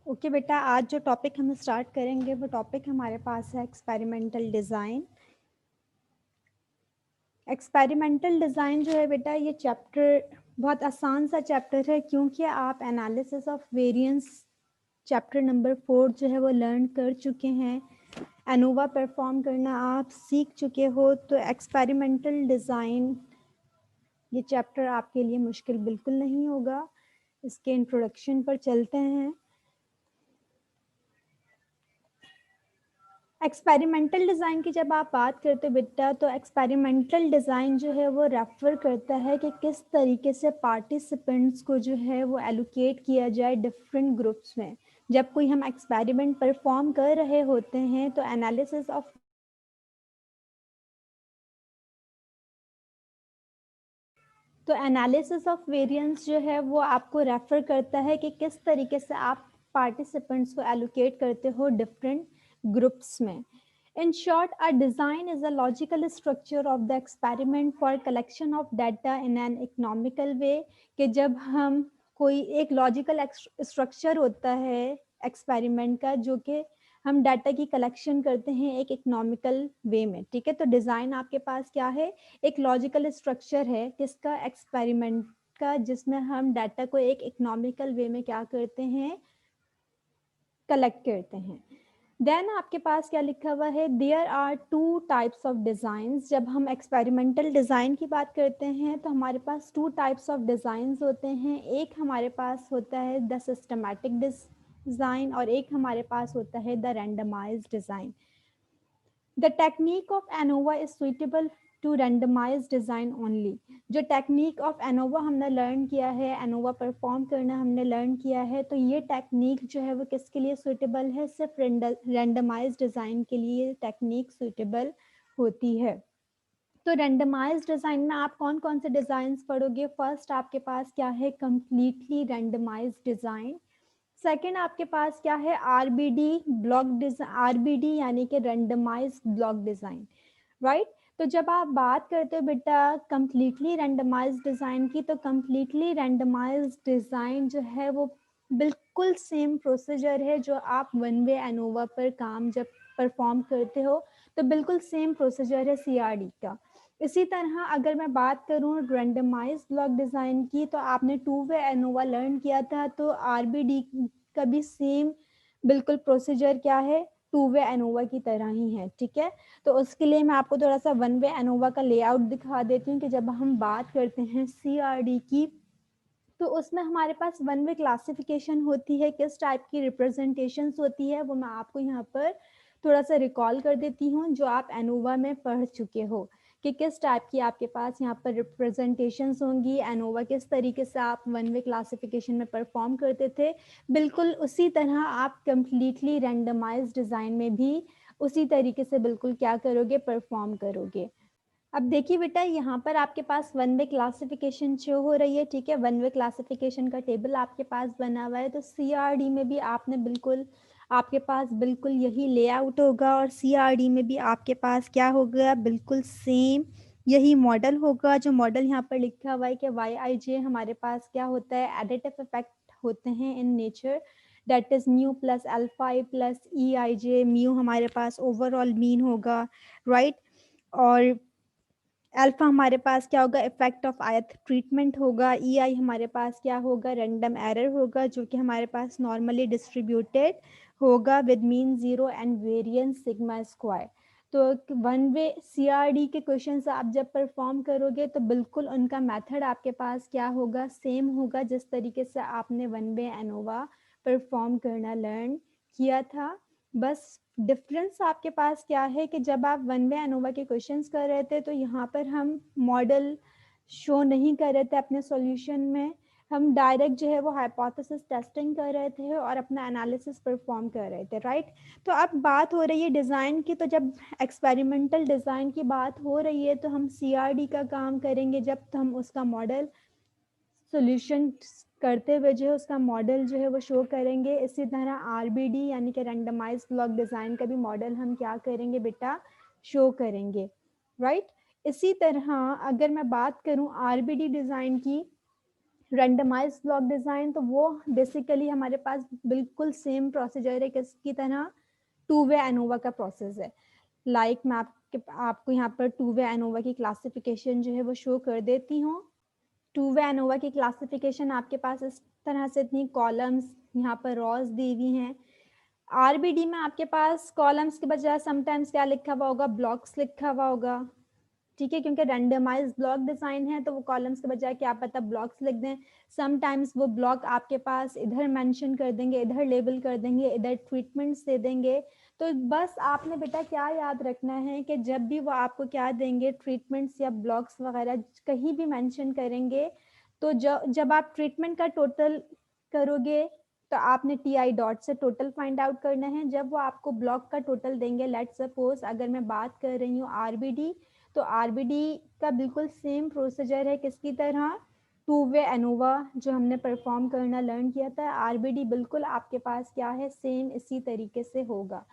Okay बेटा, आज जो टॉपिक हम स्टार्ट करेंगे वो टॉपिक हमारे पास है एक्सपेरिमेंटल डिज़ाइन। एक्सपेरिमेंटल डिज़ाइन जो है बेटा, ये चैप्टर बहुत आसान सा चैप्टर है, क्योंकि आप analysis of variance chapter number 4 जो है वो लर्न कर चुके हैं। एनोवा परफॉर्म करना आप सीख चुके हो, तो एक्सपेरिमेंटल डिज़ाइन ये चैप्टर आपके लिए मुश्किल बिल्कुल नहीं होगा। इसके इंट्रोडक्शन पर चलते हैं। एक्सपेरिमेंटल डिज़ाइन की जब आप बात करते हो बेटा, तो एक्सपेरिमेंटल डिज़ाइन जो है वो रेफर करता है कि किस तरीके से पार्टिसिपेंट्स को जो है वो एलोकेट किया जाए डिफरेंट ग्रुप्स में। जब कोई हम एक्सपेरिमेंट परफॉर्म कर रहे होते हैं तो एनालिसिस ऑफ वेरिएंस जो है वो आपको रेफर करता है कि किस तरीके से आप पार्टिसिपेंट्स को एलोकेट करते हो डिफरेंट ग्रुप्स में। In short, a design is a logical structure of the experiment for collection of data in an economical way। कि जब हम कोई एक लॉजिकल स्ट्रक्चर होता है एक्सपेरिमेंट का, जो कि हम डाटा की कलेक्शन करते हैं एक इकोनॉमिकल वे में। ठीक है, तो डिज़ाइन आपके पास क्या है, एक लॉजिकल स्ट्रक्चर है किसका, एक्सपेरिमेंट का, जिसमें हम डाटा को एक इकोनॉमिकल वे में क्या करते हैं, कलेक्ट करते हैं। देन आपके पास क्या लिखा हुआ है, there are two types of design. जब हम एक्सपेरिमेंटल डिज़ाइन की बात करते हैं तो हमारे पास टू टाइप्स ऑफ डिज़ाइन होते हैं। एक हमारे पास होता है द सिस्टमैटिक डिज़ाइन और एक हमारे पास होता है the randomized design. The technique of ANOVA is suitable to randomize design only. जो टेक्निक ऑफ एनोवा हमने लर्न किया है, एनोवा परफॉर्म करना हमने लर्न किया है, तो ये टेक्निक जो है वो किसके लिए सुइटेबल है, सिर्फ रैंडमाइज डिज़ाइन के लिए टेक्निक सुइटेबल होती है। तो रैंडमाइज डिज़ाइन में आप कौन कौन से डिज़ाइंस पढ़ोगे। फर्स्ट आपके पास क्या है, कंप्लीटली रैंडमाइज डिज़ाइन। सेकेंड आपके पास क्या है, आरबीडी ब्लॉक डिजाइन, आरबीडी यानी कि रैंडमाइज ब्लॉक डिजाइन, राइट। तो जब आप बात करते हो बेटा कंप्लीटली रैंडमाइज डिजाइन की, तो कंप्लीटली रैंडमाइज डिजाइन जो है वो बिल्कुल सेम प्रोसीजर है जो आप वन वे एनोवा पर काम जब परफॉर्म करते हो, तो बिल्कुल सेम प्रोसीजर है सीआरडी का। इसी तरह अगर मैं बात करूं रैंडमाइज ब्लॉक डिज़ाइन की, तो आपने टू वे एनोवा लर्न किया था, तो आरबीडी का भी सेम बिल्कुल प्रोसीजर क्या है, टू वे एनोवा की तरह ही है। ठीक है, तो उसके लिए मैं आपको थोड़ा सा वन वे एनोवा का लेआउट दिखा देती हूँ कि जब हम बात करते हैं सीआरडी की, तो उसमें हमारे पास वन वे क्लासिफिकेशन होती है, किस टाइप की रिप्रेजेंटेशन होती है वो मैं आपको यहाँ पर थोड़ा सा रिकॉल कर देती हूँ, जो आप एनोवा में पढ़ चुके हो कि किस टाइप की आपके पास यहाँ पर रिप्रेजेंटेशंस होंगी, एनोवा किस तरीके से आप वन वे क्लासिफिकेशन में परफॉर्म करते थे। बिल्कुल उसी तरह आप कंप्लीटली रैंडमाइज डिज़ाइन में भी उसी तरीके से बिल्कुल क्या करोगे, परफॉर्म करोगे। अब देखिए बेटा, यहाँ पर आपके पास वन वे क्लासिफिकेशन शो हो रही है। ठीक है, वन वे क्लासिफिकेशन का टेबल आपके पास बना हुआ है। तो सीआरडी में भी आपने बिल्कुल, आपके पास बिल्कुल यही लेआउट होगा, और सीआरडी में भी आपके पास क्या होगा, बिल्कुल सेम यही मॉडल होगा। जो मॉडल यहाँ पर लिखा हुआ है कि वाई आई जे हमारे पास क्या होता है, एडिटिव इफेक्ट होते हैं in nature, that is mu plus alpha I plus E I J. Mu हमारे पास ओवरऑल मीन होगा, राइट, और अल्फा हमारे पास क्या होगा, इफेक्ट ऑफ आयत ट्रीटमेंट होगा। ई आई हमारे पास क्या होगा, रैंडम एरर होगा, जो कि हमारे पास नॉर्मली डिस्ट्रीब्यूटेड होगा with mean zero and variance sigma square. तो वन वे सीआरडी के क्वेश्चंस आप जब परफॉर्म करोगे तो बिल्कुल उनका मेथड आपके पास क्या होगा, सेम होगा जिस तरीके से आपने वन वे एनोवा परफॉर्म करना लर्न किया था। बस डिफरेंस आपके पास क्या है कि जब आप वन वे एनोवा के क्वेश्चंस कर रहे थे तो यहाँ पर हम मॉडल शो नहीं कर रहे थे अपने सॉल्यूशन में, हम डायरेक्ट जो है वो हाइपोथेसिस टेस्टिंग कर रहे थे और अपना एनालिसिस परफॉर्म कर रहे थे, राइट। तो अब बात हो रही है डिज़ाइन की, तो जब एक्सपेरिमेंटल डिज़ाइन की बात हो रही है तो हम सीआरडी का काम करेंगे, जब तो हम उसका मॉडल सॉल्यूशन करते हुए जो है उसका मॉडल जो है वो शो करेंगे। इसी तरह आरबीडी यानी कि रैंडमाइज ब्लॉक डिज़ाइन का भी मॉडल हम क्या करेंगे बेटा, शो करेंगे, राइट। इसी तरह अगर मैं बात करूं आरबीडी डिज़ाइन की, रेंडमाइज ब्लॉक डिजाइन, तो वो बेसिकली हमारे पास बिल्कुल सेम प्रोसीजर है किसकी तरह, टू वे एनोवा का प्रोसेस है। लाइक मैं आपको यहाँ पर टू वे एनोवा की क्लासिफिकेशन जो है वो शो कर देती हूँ। टू वे एनोवा की क्लासिफिकेशन आपके पास इस तरह से इतनी कॉलम्स यहाँ पर रॉज दी हुई हैं। आरबीडी में आपके पास कॉलम्स के बजाय समटाइम्स क्या लिखा हुआ होगा, ब्लॉक्स लिखा हुआ होगा, ठीक है, क्योंकि रैंडमाइज ब्लॉक डिजाइन है तो वो कॉलम्स के बजाय क्या पता ब्लॉक्स लिख दें। समटाइम्स वो ब्लॉक आपके पास इधर मेंशन कर देंगे, इधर लेबल कर देंगे, इधर ट्रीटमेंट्स दे देंगे। तो बस आपने बेटा क्या याद रखना है कि जब भी वो आपको क्या देंगे, ट्रीटमेंट्स या ब्लॉक्स वगैरह कहीं भी मेंशन करेंगे, तो जब आप ट्रीटमेंट का टोटल करोगे तो आपने टीआई डॉट से टोटल फाइंड आउट करना है। जब वो आपको ब्लॉक का टोटल देंगे, लेट सपोज अगर मैं बात कर रही हूँ आरबीडी, तो आरबीडी का बिल्कुल सेम प्रोसीजर है किसकी तरह, टू वे एनोवा जो हमने परफॉर्म करना लर्न किया था। आरबीडी बिल्कुल आपके पास क्या है, सेम इसी तरीके से होगा।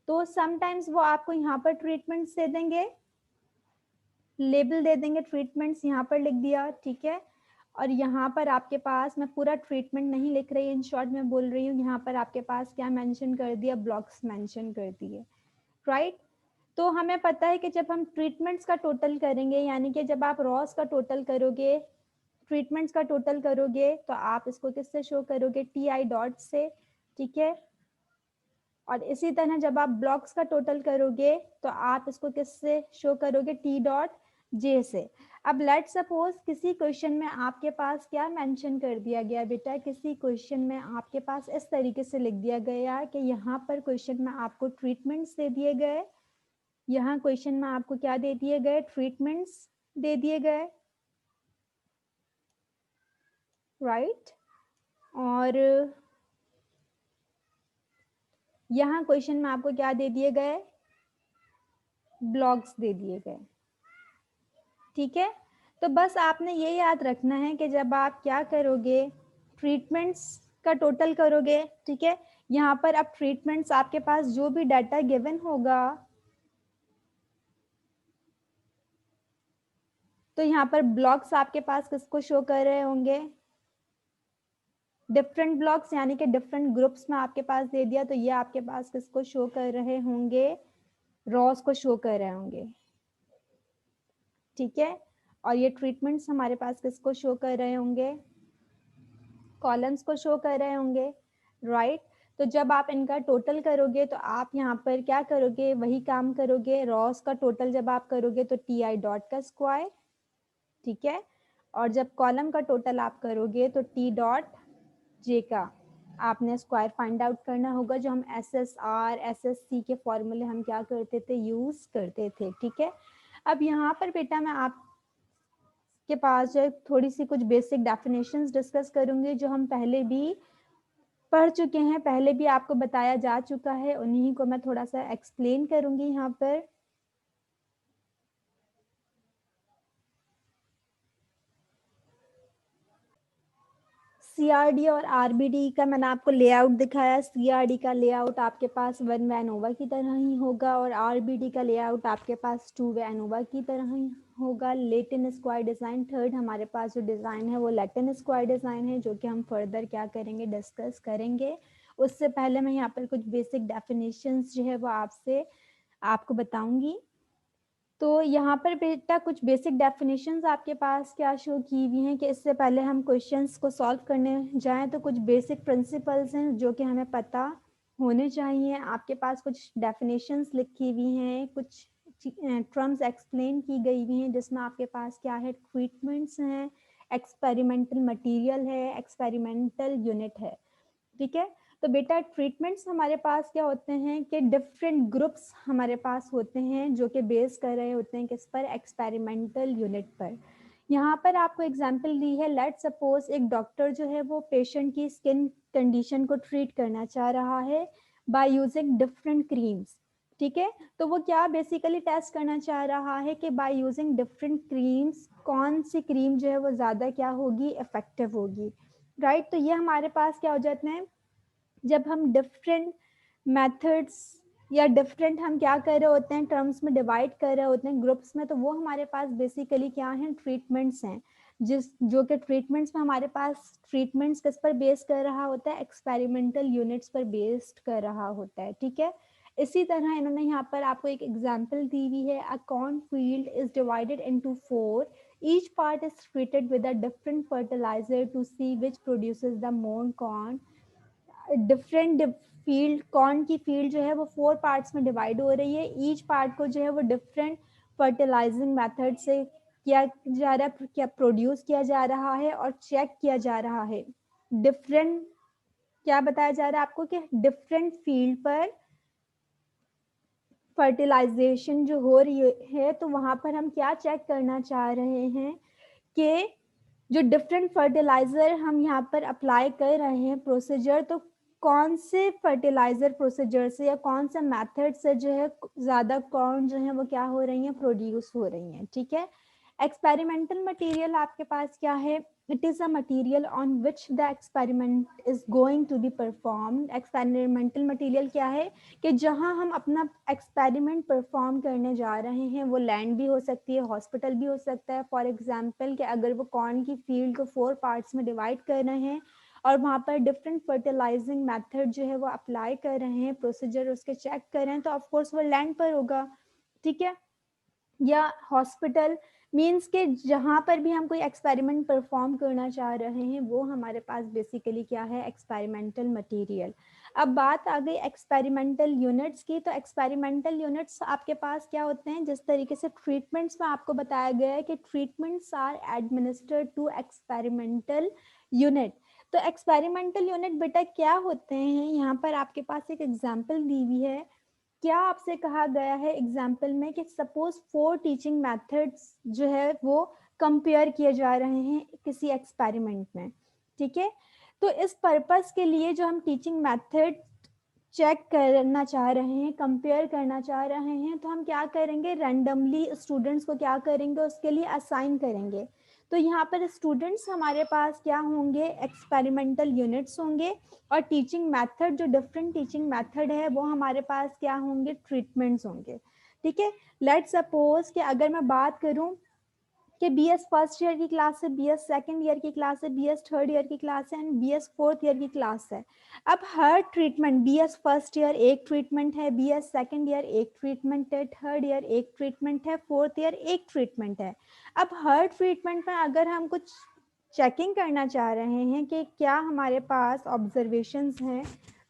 तो समटाइम्स वो आपको यहाँ पर ट्रीटमेंट्स दे देंगे, लेबल दे देंगे, ट्रीटमेंट्स यहाँ पर लिख दिया, ठीक है। और यहाँ पर आपके पास, मैं पूरा ट्रीटमेंट नहीं लिख रही, इन शॉर्ट में बोल रही हूँ, यहाँ पर आपके पास क्या मेंशन कर दिया, ब्लॉक्स मेंशन कर दिए, राइट। तो हमें पता है कि जब हम ट्रीटमेंट्स का टोटल करेंगे, यानी कि जब आप रॉस का टोटल करोगे, ट्रीटमेंट्स का टोटल करोगे, तो आप इसको किससे शो करोगे, टी आई डॉट से, ठीक है। और इसी तरह जब आप ब्लॉक्स का टोटल करोगे तो आप इसको किससे शो करोगे, टी डॉट जे से। अब लेट सपोज किसी क्वेश्चन में आपके पास क्या मेंशन कर दिया गया बेटा, किसी क्वेश्चन में आपके पास इस तरीके से लिख दिया गया कि यहाँ पर क्वेश्चन में आपको ट्रीटमेंट्स दे दिए गए, यहाँ क्वेश्चन में आपको क्या दे दिए गए, ट्रीटमेंट्स दे दिए गए, राइट। और यहाँ क्वेश्चन में आपको क्या दे दिए गए, ब्लॉक्स दे दिए गए, ठीक है। तो बस आपने ये याद रखना है कि जब आप क्या करोगे, ट्रीटमेंट्स का टोटल करोगे, ठीक है, यहाँ पर अब ट्रीटमेंट्स आपके पास जो भी डाटा गिवन होगा, तो यहाँ पर ब्लॉक्स आपके पास किसको शो कर रहे होंगे, डिफरेंट ब्लॉक्स, यानी कि डिफरेंट ग्रुप्स में आपके पास दे दिया, तो ये आपके पास किसको शो कर रहे होंगे, रॉस को शो कर रहे होंगे, ठीक है। और ये ट्रीटमेंट्स हमारे पास किसको शो कर रहे होंगे, कॉलम्स को शो कर रहे होंगे, राइट। तो जब आप इनका टोटल करोगे तो आप यहाँ पर क्या करोगे, वही काम करोगे, रॉस का टोटल जब आप करोगे तो टी आई डॉट का स्क्वायर, ठीक है। और जब कॉलम का टोटल आप करोगे तो टी डॉट जे का आपने स्क्वायर फाइंड आउट करना होगा, जो हम S S R S S C के फॉर्मूले हम क्या करते थे, यूज करते थे, ठीक है। अब यहाँ पर बेटा मैं आपके पास जो थोड़ी सी कुछ बेसिक डेफिनेशंस डिस्कस करूंगी, जो हम पहले भी पढ़ चुके हैं, पहले भी आपको बताया जा चुका है, उन्हीं को मैं थोड़ा सा एक्सप्लेन करूंगी यहाँ पर। सीआरडी और आरबीडी का मैंने आपको लेआउट दिखाया। सीआरडी का लेआउट आपके पास वन वे एनोवा की तरह ही होगा और आरबीडी का लेआउट आपके पास टू वे एनोवा की तरह ही होगा। लेटिन स्क्वायर डिज़ाइन, थर्ड हमारे पास जो डिज़ाइन है वो लैटिन स्क्वायर डिज़ाइन है, जो कि हम फर्दर क्या करेंगे, डिस्कस करेंगे। उससे पहले मैं यहाँ पर कुछ बेसिक डेफिनेशंस जो है वो आपको बताऊंगी। तो यहाँ पर बेटा कुछ बेसिक डेफिनेशंस आपके पास क्या शो की हुई हैं, कि इससे पहले हम क्वेश्चंस को सॉल्व करने जाएं तो कुछ बेसिक प्रिंसिपल्स हैं जो कि हमें पता होने चाहिए। आपके पास कुछ डेफिनेशंस लिखी हुई हैं, कुछ टर्म्स एक्सप्लेन की गई हुई हैं, जिसमें आपके पास क्या है, ट्रीटमेंट्स हैं, एक्सपेरिमेंटल मटीरियल है, एक्सपेरिमेंटल यूनिट है, ठीक है। तो बेटा ट्रीटमेंट्स हमारे पास क्या होते हैं कि डिफरेंट ग्रुप्स हमारे पास होते हैं जो कि बेस कर रहे होते हैं किस पर, एक्सपेरिमेंटल यूनिट पर। यहाँ पर आपको एग्जांपल दी है, लेट सपोज एक डॉक्टर जो है वो पेशेंट की स्किन कंडीशन को ट्रीट करना चाह रहा है बाय यूजिंग डिफरेंट क्रीम्स, ठीक है। तो वो क्या बेसिकली टेस्ट करना चाह रहा है कि बाय यूजिंग डिफरेंट क्रीम्स कौन सी क्रीम जो है वो ज़्यादा क्या होगी, इफेक्टिव होगी, राइट। तो ये हमारे पास क्या हो जाते हैं, जब हम डिफरेंट मेथड्स या डिफरेंट हम क्या कर रहे होते हैं, टर्म्स में डिवाइड कर रहे होते हैं ग्रुप्स में, तो वो हमारे पास बेसिकली क्या है, ट्रीटमेंट्स हैं। जो कि ट्रीटमेंट्स में हमारे पास ट्रीटमेंट्स किस पर बेस्ड कर रहा होता है, एक्सपेरिमेंटल यूनिट्स पर बेस्ड कर रहा होता है, ठीक है। इसी तरह इन्होंने यहाँ पर आपको एक एग्जांपल दी हुई है, a corn field is divided into 4, each part is treated with a different fertilizer to see which produces the more corn. Different field, corn की फील्ड जो है वो 4 पार्ट्स में डिवाइड हो रही है, ईच पार्ट को जो है वो डिफरेंट फर्टिलाइजिंग मेथड से किया जा रहा है, क्या प्रोड्यूस किया जा रहा है और चेक किया जा रहा है। डिफरेंट क्या बताया जा रहा है आपको कि डिफरेंट फील्ड पर फर्टिलाइजेशन जो हो रही है, तो वहां पर हम क्या चेक करना चाह रहे हैं कि जो डिफरेंट फर्टिलाइजर हम यहाँ पर अप्लाई कर रहे हैं प्रोसीजर, तो कौन से फर्टिलाइजर प्रोसीजर से या कौन से मेथड से जो है ज्यादा कॉर्न जो है वो क्या हो रही है, प्रोड्यूस हो रही हैं, ठीक है। एक्सपेरिमेंटल मटेरियल आपके पास क्या है, it is a material on which the experiment is going to be performed. Experimental material क्या है कि जहां हम अपना एक्सपेरिमेंट परफॉर्म करने जा रहे हैं, वो लैंड भी हो सकती है, हॉस्पिटल भी हो सकता है। फॉर एग्जांपल कि अगर वो कॉर्न की फील्ड को 4 पार्ट्स में डिवाइड कर रहे हैं और वहां पर डिफरेंट फर्टिलाइजिंग मेथड जो है वो अप्लाई कर रहे हैं, प्रोसीजर उसके चेक कर रहे हैं, तो ऑफकोर्स वो लैंड पर होगा, ठीक है। या हॉस्पिटल मीन्स के जहां पर भी हम कोई एक्सपेरिमेंट परफॉर्म करना चाह रहे हैं, वो हमारे पास बेसिकली क्या है, एक्सपेरिमेंटल मटेरियल। अब बात आ गई एक्सपेरिमेंटल यूनिट्स की, तो एक्सपेरिमेंटल यूनिट्स आपके पास क्या होते हैं, जिस तरीके से ट्रीटमेंट्स में आपको बताया गया है कि treatments are administered to experimental unit. तो एक्सपेरिमेंटल यूनिट बेटा क्या होते हैं, यहाँ पर आपके पास एक एग्जाम्पल दी हुई है। क्या आपसे कहा गया है एग्जाम्पल में कि सपोज 4 टीचिंग मेथड्स जो है वो कंपेयर किए जा रहे हैं किसी एक्सपेरिमेंट में, ठीक है। तो इस पर्पस के लिए जो हम टीचिंग मेथड चेक करना चाह रहे हैं, कंपेयर करना चाह रहे हैं, तो हम क्या करेंगे, रैंडमली स्टूडेंट्स को क्या करेंगे, उसके लिए असाइन करेंगे। तो यहाँ पर स्टूडेंट्स हमारे पास क्या होंगे, एक्सपेरिमेंटल यूनिट्स होंगे, और टीचिंग मेथड जो डिफरेंट टीचिंग मेथड है वो हमारे पास क्या होंगे, ट्रीटमेंट्स होंगे, ठीक है। लेट सपोज कि अगर मैं बात करूं कि बीएस फर्स्ट ईयर की क्लास है, बीएस सेकंड ईयर की क्लास है, बीएस थर्ड ईयर की क्लास है एंड बीएस फोर्थ ईयर की क्लास है। अब हर ट्रीटमेंट, बीएस फर्स्ट ईयर एक ट्रीटमेंट है, बीएस सेकंड ईयर एक ट्रीटमेंट है, थर्ड ईयर एक ट्रीटमेंट है, फोर्थ ईयर एक ट्रीटमेंट है। अब हर ट्रीटमेंट में अगर हम कुछ चेकिंग करना चाह रहे हैं कि क्या हमारे पास ऑब्जर्वेशंस हैं,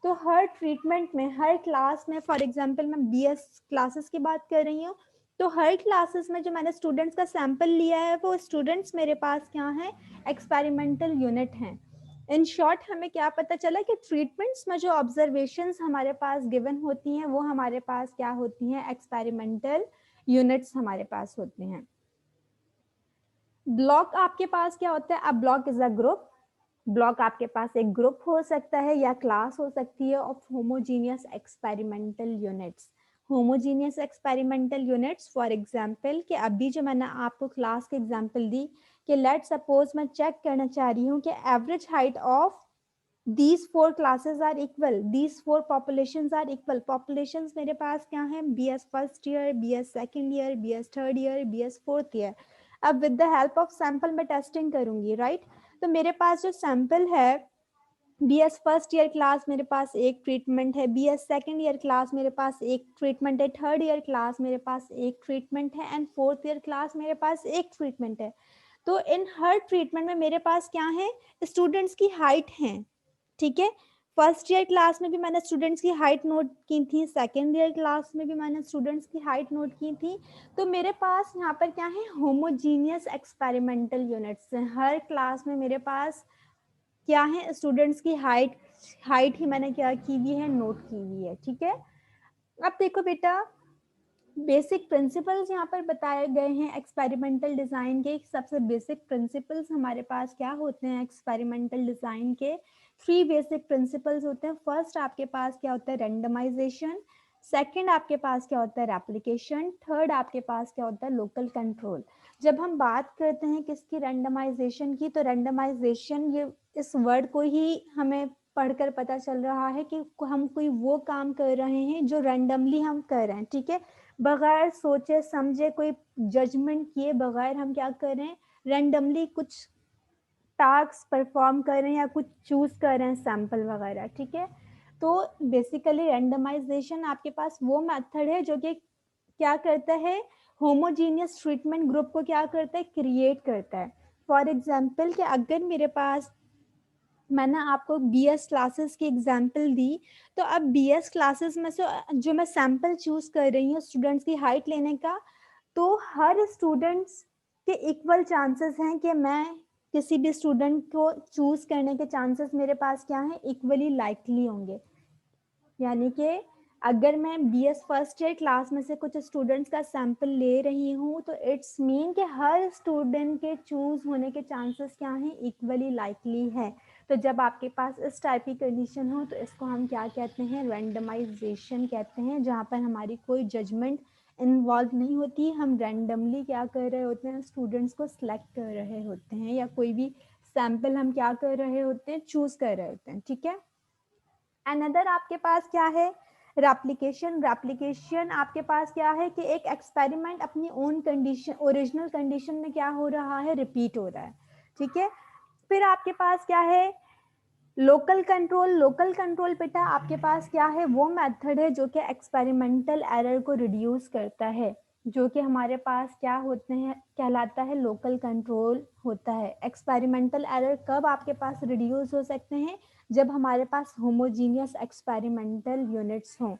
तो हर ट्रीटमेंट में, हर क्लास में, फॉर एग्जांपल मैं बीएस क्लासेस की बात कर रही हूँ, तो हर क्लासेस में जो मैंने स्टूडेंट्स का सैंपल लिया है वो स्टूडेंट्स मेरे पास क्या है, एक्सपेरिमेंटल यूनिट हैं। इन शॉर्ट हमें क्या पता चला कि ट्रीटमेंट्स में जो ऑब्जर्वेशंस हमारे पास गिवन होती हैं वो हमारे पास क्या होती हैं, एक्सपेरिमेंटल यूनिट्स हमारे पास होती हैं। ब्लॉक आपके पास क्या होता है, अब block is a group. Block आपके पास एक ग्रुप हो सकता है या क्लास हो सकती है of homogeneous experimental units. Homogeneous experimental units for example कि अभी जो मैंने आपको क्लास के एग्जांपल दी कि लेट सपोज मैं चेक करना चाह रही हूँ कि average height of these 4 classes are equal, these 4 populations are equal। populations मेरे पास क्या है, BS first year, BS second year, BS third year, BS fourth year. अब with the help of sample मैं टेस्टिंग करूंगी, राइट। तो मेरे पास जो sample है, बीएस फर्स्ट ईयर क्लास मेरे पास एक ट्रीटमेंट है, बीएस सेकंड ईयर क्लास मेरे पास एक ट्रीटमेंट है, थर्ड ईयर क्लास मेरे पास एक ट्रीटमेंट है एंड फोर्थ ईयर क्लास मेरे पास एक ट्रीटमेंट है। तो इन हर ट्रीटमेंट में मेरे पास क्या है, स्टूडेंट्स की हाइट है, ठीक है। फर्स्ट ईयर क्लास में भी मैंने स्टूडेंट्स की हाइट नोट की थी, सेकेंड ईयर क्लास में भी मैंने स्टूडेंट्स की हाइट नोट की थी। तो मेरे पास यहाँ पर क्या है, होमोजीनियस एक्सपेरिमेंटल यूनिट्स हैं। हर क्लास में मेरे पास क्या है, स्टूडेंट्स की हाइट हाइट ही मैंने क्या की हुई है, नोट की हुई है, ठीक है। अब देखो बेटा, बेसिक प्रिंसिपल्स यहाँ पर बताए गए हैं एक्सपेरिमेंटल डिजाइन के। सबसे बेसिक प्रिंसिपल्स हमारे पास क्या होते हैं एक्सपेरिमेंटल डिजाइन के, 3 बेसिक प्रिंसिपल्स होते हैं। फर्स्ट आपके पास क्या होता है, रेंडमाइजेशन। सेकंड आपके पास क्या होता है, रेप्लिकेशन। थर्ड आपके पास क्या होता है, लोकल कंट्रोल। जब हम बात करते हैं किसकी, रेंडमाइजेशन की, तो रेंडमाइजेशन, ये इस वर्ड को ही हमें पढ़कर पता चल रहा है कि हम कोई वो काम कर रहे हैं जो रैंडमली हम कर रहे हैं, ठीक है। बगैर सोचे समझे, कोई जजमेंट किए बगैर हम क्या कर रहे हैं, रैंडमली कुछ टास्क परफॉर्म कर रहे हैं या कुछ चूज कर रहे हैं सैंपल वगैरह, ठीक है। तो बेसिकली रैंडमाइजेशन आपके पास वो मेथड है जो कि क्या करता है, होमोजीनियस ट्रीटमेंट ग्रुप को क्या करता है, क्रिएट करता है। फॉर एग्जाम्पल कि अगर मेरे पास, मैंने आपको बीएस क्लासेस की एग्जांपल दी, तो अब बीएस क्लासेस में से जो मैं सैंपल चूज कर रही हूँ स्टूडेंट्स की हाइट लेने का, तो हर स्टूडेंट्स के इक्वल चांसेस हैं कि मैं किसी भी स्टूडेंट को चूज करने के चांसेस मेरे पास क्या हैं, इक्वली लाइकली होंगे। यानी कि अगर मैं बीएस फर्स्ट ईयर क्लास में से कुछ स्टूडेंट्स का सैंपल ले रही हूँ, तो इट्स मीन कि हर स्टूडेंट के चूज होने के चांसेस क्या हैं, इक्वली लाइकली है। तो जब आपके पास इस टाइप की कंडीशन हो तो इसको हम क्या कहते हैं, रैंडमाइजेशन कहते हैं, जहाँ पर हमारी कोई जजमेंट इन्वॉल्व नहीं होती, हम रैंडमली क्या कर रहे होते हैं, स्टूडेंट्स को सिलेक्ट कर रहे होते हैं, या कोई भी सैंपल हम क्या कर रहे होते हैं, चूज कर रहे होते हैं, ठीक है। अनदर आपके पास क्या है, रेप्लिकेशन। रेप्लिकेशन आपके पास क्या है कि एक एक्सपेरिमेंट अपनी ओन कंडीशन, ओरिजिनल कंडीशन में क्या हो रहा है, रिपीट हो रहा है, ठीक है। फिर आपके पास क्या है, लोकल कंट्रोल। लोकल कंट्रोल बेटा आपके पास क्या है, वो मेथड है जो कि एक्सपेरिमेंटल एरर को रिड्यूस करता है, जो कि हमारे पास क्या होते हैं, कहलाता है लोकल कंट्रोल होता है। एक्सपेरिमेंटल एरर कब आपके पास रिड्यूस हो सकते हैं, जब हमारे पास होमोजीनियस एक्सपेरिमेंटल यूनिट्स हों।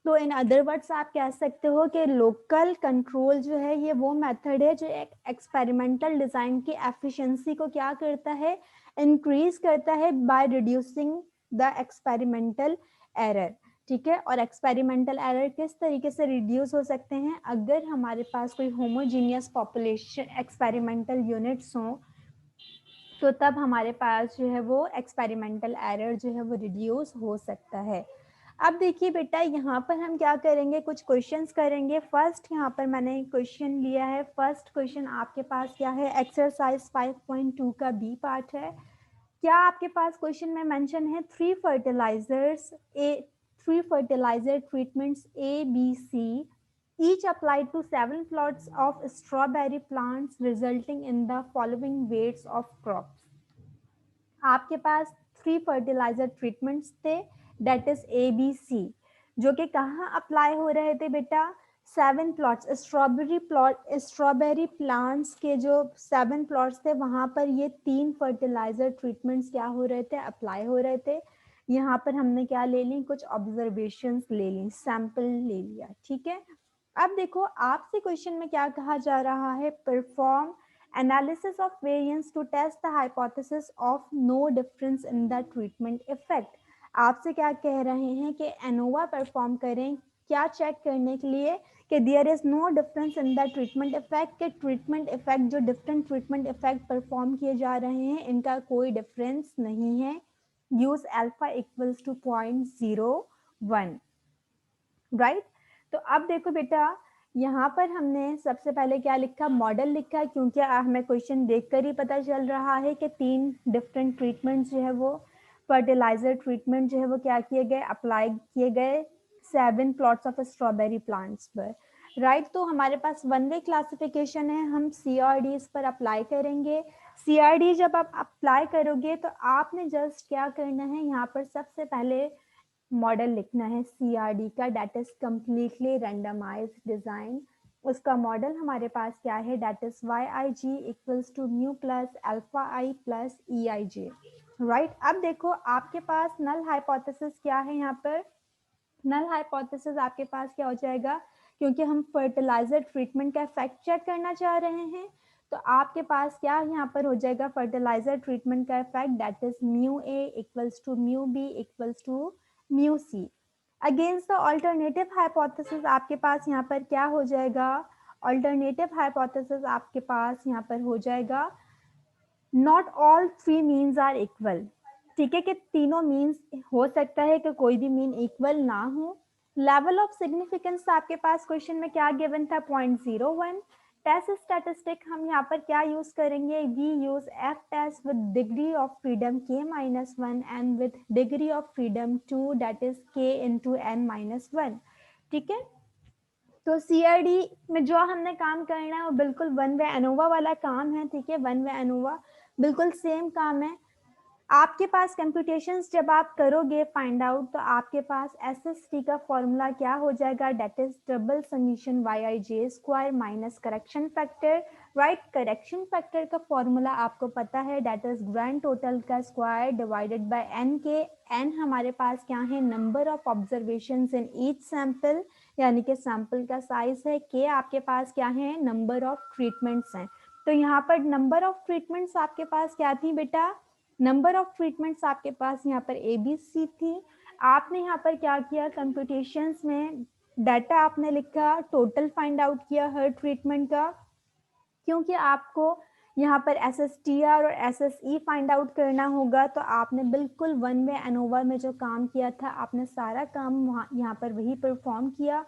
तो इन अदर वर्ड्स आप कह सकते हो कि लोकल कंट्रोल जो है ये वो मेथड है जो एक एक्सपेरिमेंटल डिज़ाइन की एफिशिएंसी को क्या करता है, इंक्रीज करता है by reducing the experimental error, ठीक है। और एक्सपेरिमेंटल एरर किस तरीके से रिड्यूस हो सकते हैं, अगर हमारे पास कोई होमोजीनियस पॉपुलेशन एक्सपेरिमेंटल यूनिट्स हों, तो तब हमारे पास जो है वो एक्सपेरिमेंटल एरर जो है वो रिड्यूस हो सकता है। अब देखिए बेटा यहाँ पर हम क्या करेंगे, कुछ क्वेश्चंस करेंगे। फर्स्ट यहाँ पर मैंने क्वेश्चन लिया है, फर्स्ट क्वेश्चन आपके पास क्या है, एक्सरसाइज 5.2 का बी पार्ट है। क्या आपके पास क्वेश्चन में मेंशन है, three fertilizer treatments A B C each applied to 7 plots of strawberry plants resulting in the following weights of crops। आपके पास 3 फर्टिलाइजर ट्रीटमेंट्स थे, that is A B C, जो कि कहाँ अप्लाई हो रहे थे बेटा, 7 प्लॉट्स, स्ट्रॉबेरी प्लांट्स के जो 7 प्लॉट्स थे वहां पर ये 3 फर्टिलाइजर ट्रीटमेंट्स क्या हो रहे थे, अप्लाई हो रहे थे। यहाँ पर हमने क्या ले ली, कुछ ऑब्जर्वेशंस ले ली, सैंपल ले लिया, ठीक है। अब देखो आपसे क्वेश्चन में क्या कहा जा रहा है, perform analysis of variance to test the hypothesis of no difference in the treatment effect। आपसे क्या कह रहे हैं कि एनोवा परफॉर्म करें, क्या चेक करने के लिए कि there is no difference in the treatment effect, के ट्रीटमेंट इफेक्ट जो डिफरेंट ट्रीटमेंट इफेक्ट परफॉर्म किए जा रहे हैं इनका कोई डिफरेंस नहीं है। Use alpha equals to 0.01, right. तो अब देखो बेटा यहाँ पर हमने सबसे पहले क्या लिखा, मॉडल लिखा, क्योंकि हमें क्वेश्चन देखकर ही पता चल रहा है कि 3 डिफरेंट ट्रीटमेंट्स जो है वो फर्टिलाइजर ट्रीटमेंट जो है वो क्या किए गए, अप्लाई किए गए 7 प्लॉट्स ऑफ स्ट्रॉबेरी प्लांट्स पर, राइट। तो हमारे पास वन वे क्लासिफिकेशन है, हम CRD इस पर अप्लाई करेंगे। CRD जब आप अप्लाई करोगे तो आपने जस्ट क्या करना है, यहाँ पर सबसे पहले मॉडल लिखना है CRD का, that is completely randomized design. उसका मॉडल हमारे पास क्या है, that is YIG equals to mu plus alpha I plus EIJ, right. अब देखो आपके पास नल हाइपोथेसिस क्या है, यहाँ पर नल हाइपोथेसिस आपके पास क्या हो जाएगा, क्योंकि हम फर्टिलाइजर ट्रीटमेंट का इफेक्ट चेक करना चाह रहे हैं, तो आपके पास क्या यहाँ पर हो जाएगा, फर्टिलाइजर ट्रीटमेंट का effect that is mu A equals to mu B equals to mu C. Against the alternative hypothesis आपके पास यहाँ पर क्या हो जाएगा, ऑल्टरनेटिव हाइपोथेसिस आपके पास यहाँ पर हो जाएगा, not all 3 means are equal, ठीक है, कि तीनों मीन्स हो सकता है कि कोई भी मीन इक्वल ना हो। लेवल ऑफ सिग्निफिकेंस आपके पास क्वेश्चन में क्या गिवन था, 0.01। टेस्ट स्टैटिस्टिक हम यहाँ पर क्या यूज करेंगे, we use F test with degree of freedom k-1 and with degree of freedom 2 that is k into n-1, ठीक है। तो सीआरडी में जो हमने काम करना है वो बिल्कुल वन वे एनोवा वाला काम है, ठीक है, वन वे एनोवा बिल्कुल सेम काम है। आपके पास कंप्यूटेशंस जब आप करोगे फाइंड आउट, तो आपके पास एसएसटी का फॉर्मूला क्या हो जाएगा, that is double summation Y I J square minus correction factor, right. Correction factor का फॉर्मूला आपको पता है, डेट इज ग्रैंड टोटल का स्क्वायर डिवाइडेड बाय एन के। एन हमारे पास क्या है, number of observations in each sample, यानी कि सैंपल का साइज है। के आपके पास क्या है, नंबर ऑफ ट्रीटमेंट्स हैं। तो यहाँ पर नंबर ऑफ ट्रीटमेंट्स आपके पास क्या थी बेटा, नंबर ऑफ ट्रीटमेंट्स आपके पास यहाँ पर ABC थी। आपने यहाँ पर क्या किया, कंप्यूटेशंस में डाटा आपने लिखा, टोटल फाइंड आउट किया हर ट्रीटमेंट का, क्योंकि आपको यहाँ पर SSTR और SSE फाइंड आउट करना होगा। तो आपने बिल्कुल वन वे एनोवा में जो काम किया था, आपने सारा काम वहाँ यहाँ पर वही परफॉर्म किया।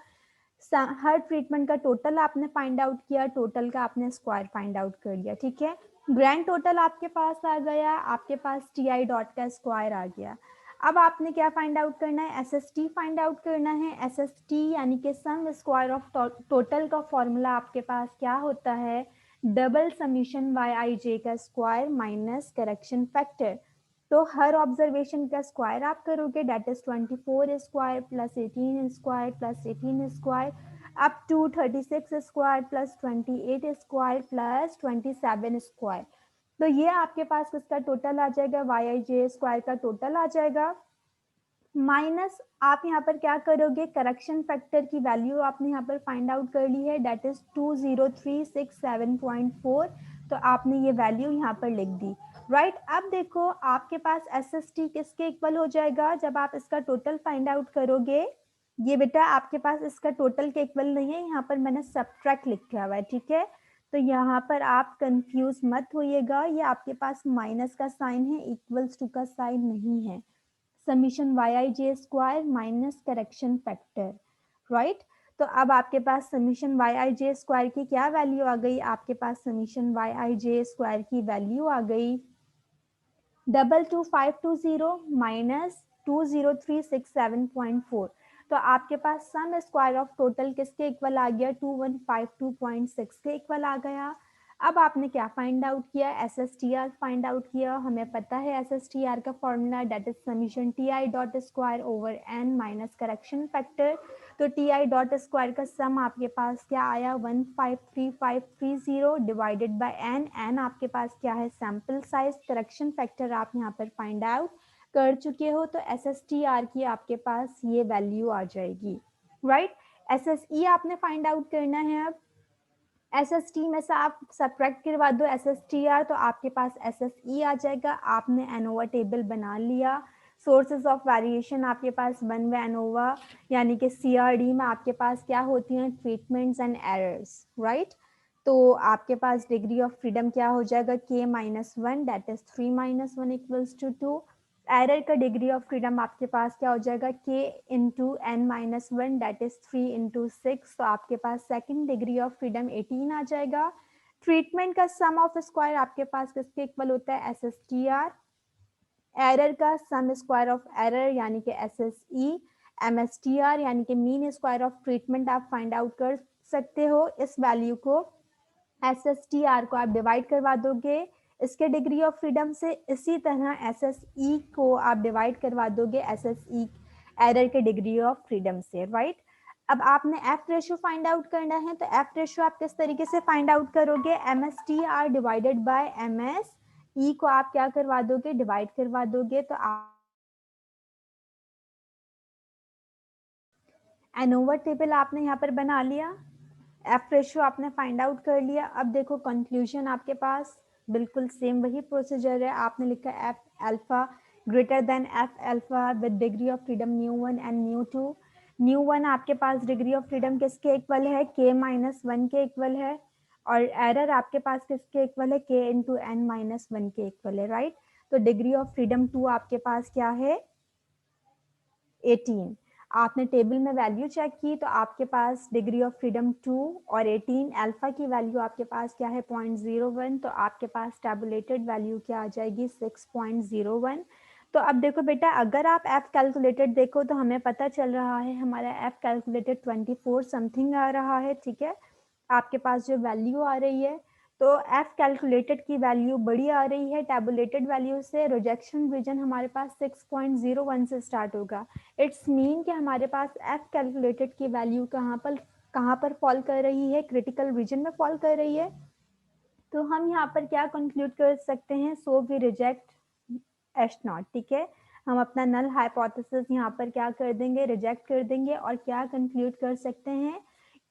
हर ट्रीटमेंट का टोटल आपने फाइंड आउट किया, टोटल का आपने स्क्वायर फाइंड आउट कर लिया, ठीक है। ग्रैंड टोटल आपके पास आ गया, आपके पास TI डॉट का स्क्वायर आ गया। अब आपने क्या फाइंड आउट करना है, SST फाइंड आउट करना है। SST यानी कि सम स्क्वायर ऑफ टोटल का फॉर्मूला आपके पास क्या होता है, डबल समीशन वाई आई जे का स्क्वायर माइनस करेक्शन फैक्टर। तो हर ऑब्जर्वेशन का स्क्वायर आप करोगे, that is 24 square plus 18 square plus 18 square up to 36 square plus 28 square plus 27 square. तो ये आपके पास किसका टोटल आ जाएगा, वाई आई जे स्क्वायर का टोटल आ जाएगा। माइनस आप यहाँ पर क्या करोगे, करेक्शन फैक्टर की वैल्यू आपने यहाँ पर फाइंड आउट कर ली है, डेट इज 20367.4। तो आपने ये वैल्यू यहाँ पर लिख दी, राइट। अब देखो आपके पास SST किसके इक्वल हो जाएगा, जब आप इसका टोटल फाइंड आउट करोगे। ये बेटा आपके पास इसका टोटल के इक्वल नहीं है, यहाँ पर मैंने सब्ट्रैक्ट लिखा हुआ है, ठीक है। तो यहाँ पर आप कंफ्यूज मत होइएगा, ये आपके पास माइनस का साइन है, इक्वल्स टू का साइन नहीं है। समीशन वाई आई जे square minus correction factor, right. तो अब आपके पास समीशन वाई आई जे स्क्वायर की क्या वैल्यू आ गई, आपके पास समीशन वाई आई जे स्क्वायर की वैल्यू आ गई 22520 माइनस 20367.4। तो आपके पास सम स्क्वायर ऑफ टोटल किसके इक्वल आ गया, 2152.6 के इक्वल आ गया। अब आपने क्या फाइंड आउट किया, SSTR फाइंड आउट किया। हमें पता है SSTR का formula, that is summation TI dot square over n minus correction factor. तो TI डॉट स्क्वायर का सम आपके पास क्या आया, 153530 डिवाइडेड बाय n। n आपके पास क्या है, सैंपल साइज। करेक्शन फैक्टर आप यहाँ पर फाइंड आउट कर चुके हो, तो SSTR की आपके पास ये वैल्यू आ जाएगी, राइट। SSE आपने फाइंड आउट करना है। अब SST में से आप सब्ट्रैक्ट करवा दो SSTR, तो आपके पास SSE आ जाएगा। आपने एनोवा टेबल बना लिया। सोर्सेज ऑफ वेरिएशन आपके पास वन वे एनोवा यानी कि CRD में आपके पास क्या होती हैं, ट्रीटमेंट्स एंड एरर्स, राइट। तो आपके पास डिग्री ऑफ फ्रीडम क्या हो जाएगा, K-1, that is 3-1 equals to 2। Error का डिग्री ऑफ फ्रीडम आपके पास क्या हो जाएगा, K(n-1), डेट इज 3 × 6। तो आपके पास सेकंड डिग्री ऑफ फ्रीडम 18 आ जाएगा। ट्रीटमेंट का सम ऑफ स्क्वायर आपके पास किसके इक्वल होता है, SSTR। एरर का सम स्क्वायर ऑफ एरर यानी कि SSE। MSTR यानी कि मीन स्क्वायर ऑफ ट्रीटमेंट आप फाइंड आउट कर सकते हो। इस वैल्यू को SSTR को आप डिवाइड करवा दोगे इसके डिग्री ऑफ फ्रीडम से, इसी तरह SSE को आप डिवाइड करवा दोगे SSE एरर के डिग्री ऑफ फ्रीडम से, राइट। अब आपने एफ रेशियो फाइंड आउट करना है, तो एफ रेशियो आप किस तरीके से फाइंड आउट करोगे, MSTR डिवाइडेड बाय MSE को आप क्या करवा दोगे, डिवाइड करवा दोगे। तो आप एनोवा टेबल आपने यहाँ पर बना लिया, एफ रेशियो आपने फाइंड आउट कर लिया। अब देखो कंक्लूजन आपके पास बिल्कुल सेम वही प्रोसीजर है। आपने लिखा F alpha greater than F alpha with degree of freedom μ1 and μ2। μ1 आपके पास डिग्री ऑफ फ्रीडम किसके इक्वल है, K-1 के इक्वल है। और एरर आपके पास किसके इक्वल है, K(n-1) के इक्वल है, राइट। तो डिग्री ऑफ फ्रीडम 2 आपके पास क्या है, 18। आपने टेबल में वैल्यू चेक की तो आपके पास डिग्री ऑफ फ्रीडम 2 और 18, अल्फा की वैल्यू आपके पास क्या है 0.01। तो आपके पास टैबुलेटेड वैल्यू क्या आ जाएगी 6.01। तो अब देखो बेटा, अगर आप एफ कैलकुलेटेड देखो तो हमें पता चल रहा है हमारा एफ कैलकुलेटेड 24 समथिंग आ रहा है, ठीक है। आपके पास जो वैल्यू आ रही है, तो एफ कैलकुलेटेड की वैल्यू बड़ी आ रही है टैबुलेटेड वैल्यू से। रिजेक्शन रीजन हमारे पास 6.01 से स्टार्ट होगा। इट्स मीन कि हमारे पास एफ कैलकुलेटेड की वैल्यू कहाँ पर फॉल कर रही है, क्रिटिकल रीजन में फॉल कर रही है। तो हम यहाँ पर क्या कंक्लूड कर सकते हैं, so we reject H naught, ठीक है। हम अपना नल हाइपोथेसिस यहाँ पर क्या कर देंगे, रिजेक्ट कर देंगे, और क्या कंक्लूड कर सकते हैं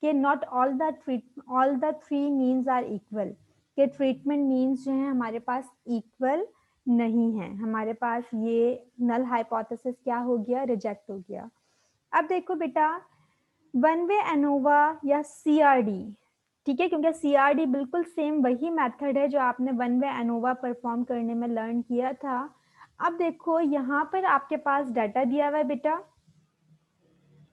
कि not all the three means are equal, कि ट्रीटमेंट मीन्स जो है हमारे पास इक्वल नहीं है। हमारे पास ये नल हाइपोथेसिस क्या हो गया, रिजेक्ट हो गया। अब देखो बेटा, वन वे एनोवा या सीआरडी, ठीक है, क्योंकि सीआरडी बिल्कुल सेम वही मेथड है जो आपने वन वे एनोवा परफॉर्म करने में लर्न किया था। अब देखो यहाँ पर आपके पास डाटा दिया हुआ है बेटा।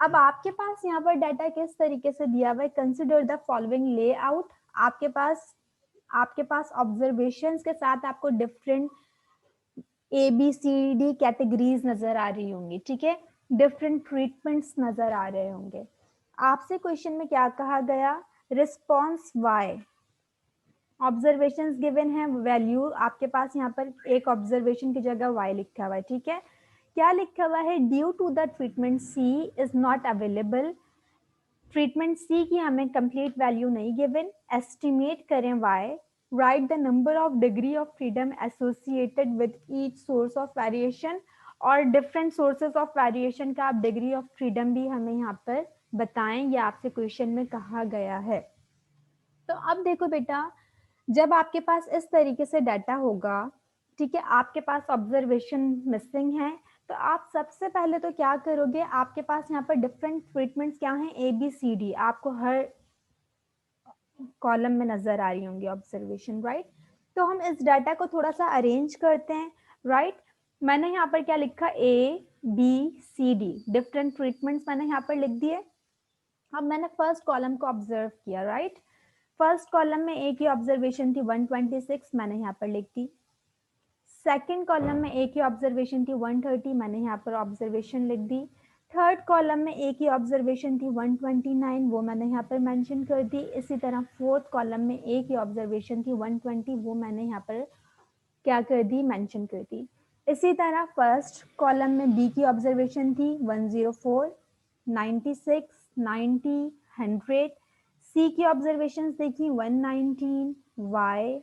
अब आपके पास यहाँ पर डाटा किस तरीके से दिया हुआ है, कंसिडर द फॉलोइंग लेआउट। आपके पास ऑब्जर्वेशंस के साथ आपको डिफरेंट ABCD कैटेगरीज नजर आ रही होंगी, ठीक है। डिफरेंट ट्रीटमेंट्स नजर आ रहे होंगे। आपसे क्वेश्चन में क्या कहा गया, रिस्पॉन्स वाई, ऑब्जर्वेशंस गिवन है, वैल्यू आपके पास यहाँ पर एक ऑब्जर्वेशन की जगह वाई लिखा हुआ है, ठीक है। क्या लिखा हुआ है, due to the treatment C is not available, treatment C की हमें कंप्लीट वैल्यू नहीं गिवन, एस्टिमेट करें Y, right the number of degree of freedom associated with each source of variation, और डिफरेंट सोर्सेस ऑफ वेरिएशन का आप degree of freedom भी हमें यहाँ पर बताएं, ये आपसे क्वेश्चन में कहा गया है। तो अब देखो बेटा, जब आपके पास इस तरीके से डाटा होगा, ठीक है, आपके पास ऑब्जर्वेशन मिसिंग है, तो आप सबसे पहले तो क्या करोगे, आपके पास यहाँ पर डिफरेंट ट्रीटमेंट्स क्या हैं, ABCD आपको हर कॉलम में नजर आ रही होंगी ऑब्जर्वेशन, राइट। तो हम इस डाटा को थोड़ा सा अरेंज करते हैं, राइट। मैंने यहाँ पर क्या लिखा, ABCD डिफरेंट ट्रीटमेंट्स मैंने यहाँ पर लिख दिए। अब मैंने फर्स्ट कॉलम को ऑब्जर्व किया, राइट। फर्स्ट कॉलम में एक ही ऑब्जर्वेशन थी 126, मैंने यहाँ पर लिख दी। सेकंड कॉलम में एक ही ऑब्जर्वेशन थी 130, मैंने यहाँ पर ऑब्जर्वेशन लिख दी। थर्ड कॉलम में एक ही ऑब्जर्वेशन थी 129, वो मैंने यहाँ पर मेंशन कर दी। इसी तरह फोर्थ कॉलम में एक ही ऑब्जर्वेशन थी 120, वो मैंने यहाँ पर क्या कर दी, मेंशन कर दी। इसी तरह फर्स्ट कॉलम में बी की ऑब्जर्वेशन थी 104, 96, 90, 100। सी की ऑब्जर्वेशन देखी 119, वाई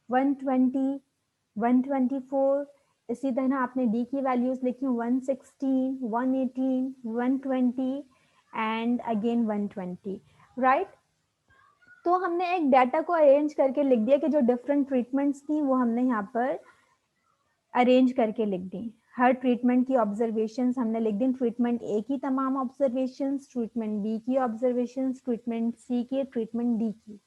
120, 124। इसी तरह आपने डी की वैल्यूज लिखी 116, 118, 120 एंड अगेन 120, राइट। तो हमने एक डाटा को अरेंज करके लिख दिया कि जो डिफरेंट ट्रीटमेंट्स थी वो हमने यहाँ पर अरेंज करके लिख दी। हर ट्रीटमेंट की ऑब्जर्वेशंस हमने लिख दी, ट्रीटमेंट ए की तमाम ऑब्जर्वेशंस, ट्रीटमेंट बी की ऑब्जर्वेशंस, ट्रीटमेंट सी की, ट्रीटमेंट डी की।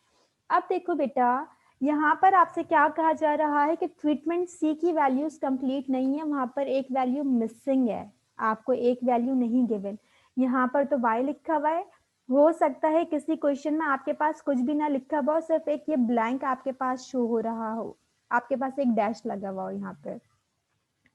अब देखो बेटा, यहाँ पर आपसे क्या कहा जा रहा है कि ट्रीटमेंट सी की वैल्यूज कंप्लीट नहीं है, वहां पर एक वैल्यू मिसिंग है, आपको एक वैल्यू नहीं गिवन। यहाँ पर तो वाई लिखा हुआ है, हो सकता है किसी क्वेश्चन में आपके पास कुछ भी ना लिखा हुआ हो, सिर्फ एक ये ब्लैंक आपके पास शो हो रहा हो, आपके पास एक डैश लगा हुआ हो यहाँ पर,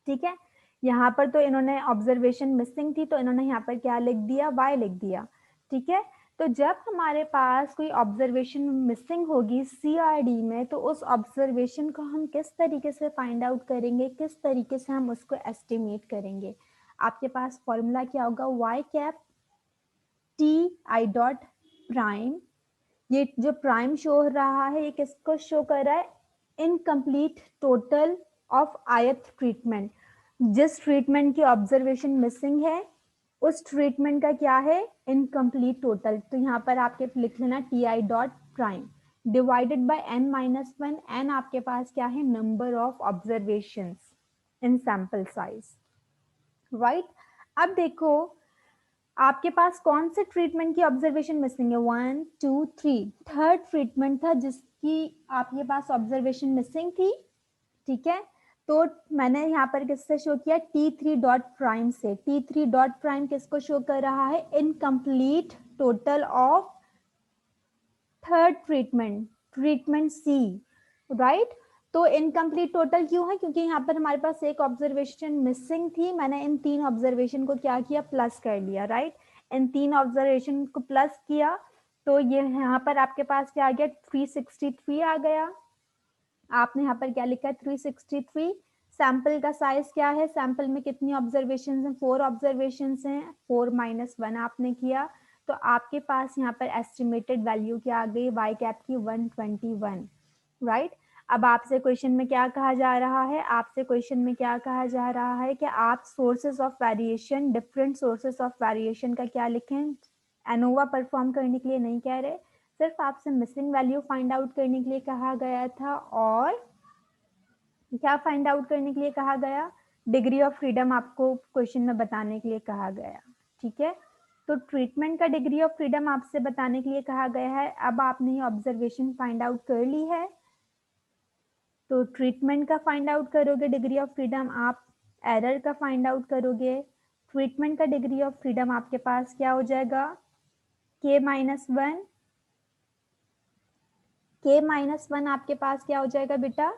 ठीक है। यहाँ पर तो इन्होंने ऑब्जर्वेशन मिसिंग थी, तो इन्होंने यहाँ पर क्या लिख दिया, वाई लिख दिया, ठीक है। तो जब हमारे पास कोई ऑब्जर्वेशन मिसिंग होगी सीआरडी में, तो उस ऑब्जर्वेशन को हम किस तरीके से फाइंड आउट करेंगे, किस तरीके से हम उसको एस्टिमेट करेंगे। आपके पास फॉर्मूला क्या होगा, Y cap T I dot prime. ये जो प्राइम शो हो रहा है, ये किसको शो कर रहा है, incomplete total of ith treatment. जिस ट्रीटमेंट की ऑब्जर्वेशन मिसिंग है उस ट्रीटमेंट का क्या है, इनकम्प्लीट टोटल। तो यहाँ पर आपके लिख लेना T I dot prime divided by n-1। n आपके पास क्या है, number of observation in sample size, right. अब देखो आपके पास कौन से ट्रीटमेंट की ऑब्जर्वेशन मिसिंग है, 1 2 3, थर्ड ट्रीटमेंट था जिसकी आपके पास ऑब्जर्वेशन मिसिंग थी, ठीक है। तो मैंने यहाँ पर किससे शो किया, T3 डॉट प्राइम से। T3 डॉट प्राइम किसको शो कर रहा है, incomplete total of third treatment, treatment C, right. तो इनकम्प्लीट टोटल क्यों है? क्योंकि यहाँ पर हमारे पास एक ऑब्जर्वेशन मिसिंग थी, मैंने इन 3 ऑब्जर्वेशन को क्या किया, प्लस कर लिया, राइट। इन 3 ऑब्जर्वेशन को प्लस किया तो ये यहाँ पर आपके पास क्या आ गया, 363 आ गया। आपने यहाँ पर क्या लिखा है, 363। सैंपल का साइज क्या है, सैंपल में कितनी ऑब्जर्वेशन हैं, 4 ऑब्जर्वेशन हैं, 4 - 1 आपने किया, तो आपके पास यहाँ पर एस्टिमेटेड वैल्यू क्या आ गई, वाई कैप की 121, राइट। अब आपसे क्वेश्चन में क्या कहा जा रहा है, आपसे क्वेश्चन में क्या कहा जा रहा है कि आप sources of variation, different sources of variation का क्या लिखें, एनोवा परफॉर्म करने के लिए नहीं कह रहे, सिर्फ आपसे मिसिंग वैल्यू फाइंड आउट करने के लिए कहा गया था, और क्या फाइंड आउट करने के लिए कहा गया, डिग्री ऑफ फ्रीडम आपको क्वेश्चन में बताने के लिए कहा गया, ठीक है। तो ट्रीटमेंट का डिग्री ऑफ फ्रीडम आपसे बताने के लिए कहा गया है। अब आपने ये ऑब्जर्वेशन फाइंड आउट कर ली है, तो ट्रीटमेंट का फाइंड आउट करोगे डिग्री ऑफ फ्रीडम, आप एरर का फाइंड आउट करोगे। ट्रीटमेंट का डिग्री ऑफ फ्रीडम आपके पास क्या हो जाएगा, K-1, K-1 आपके पास क्या हो जाएगा बेटा,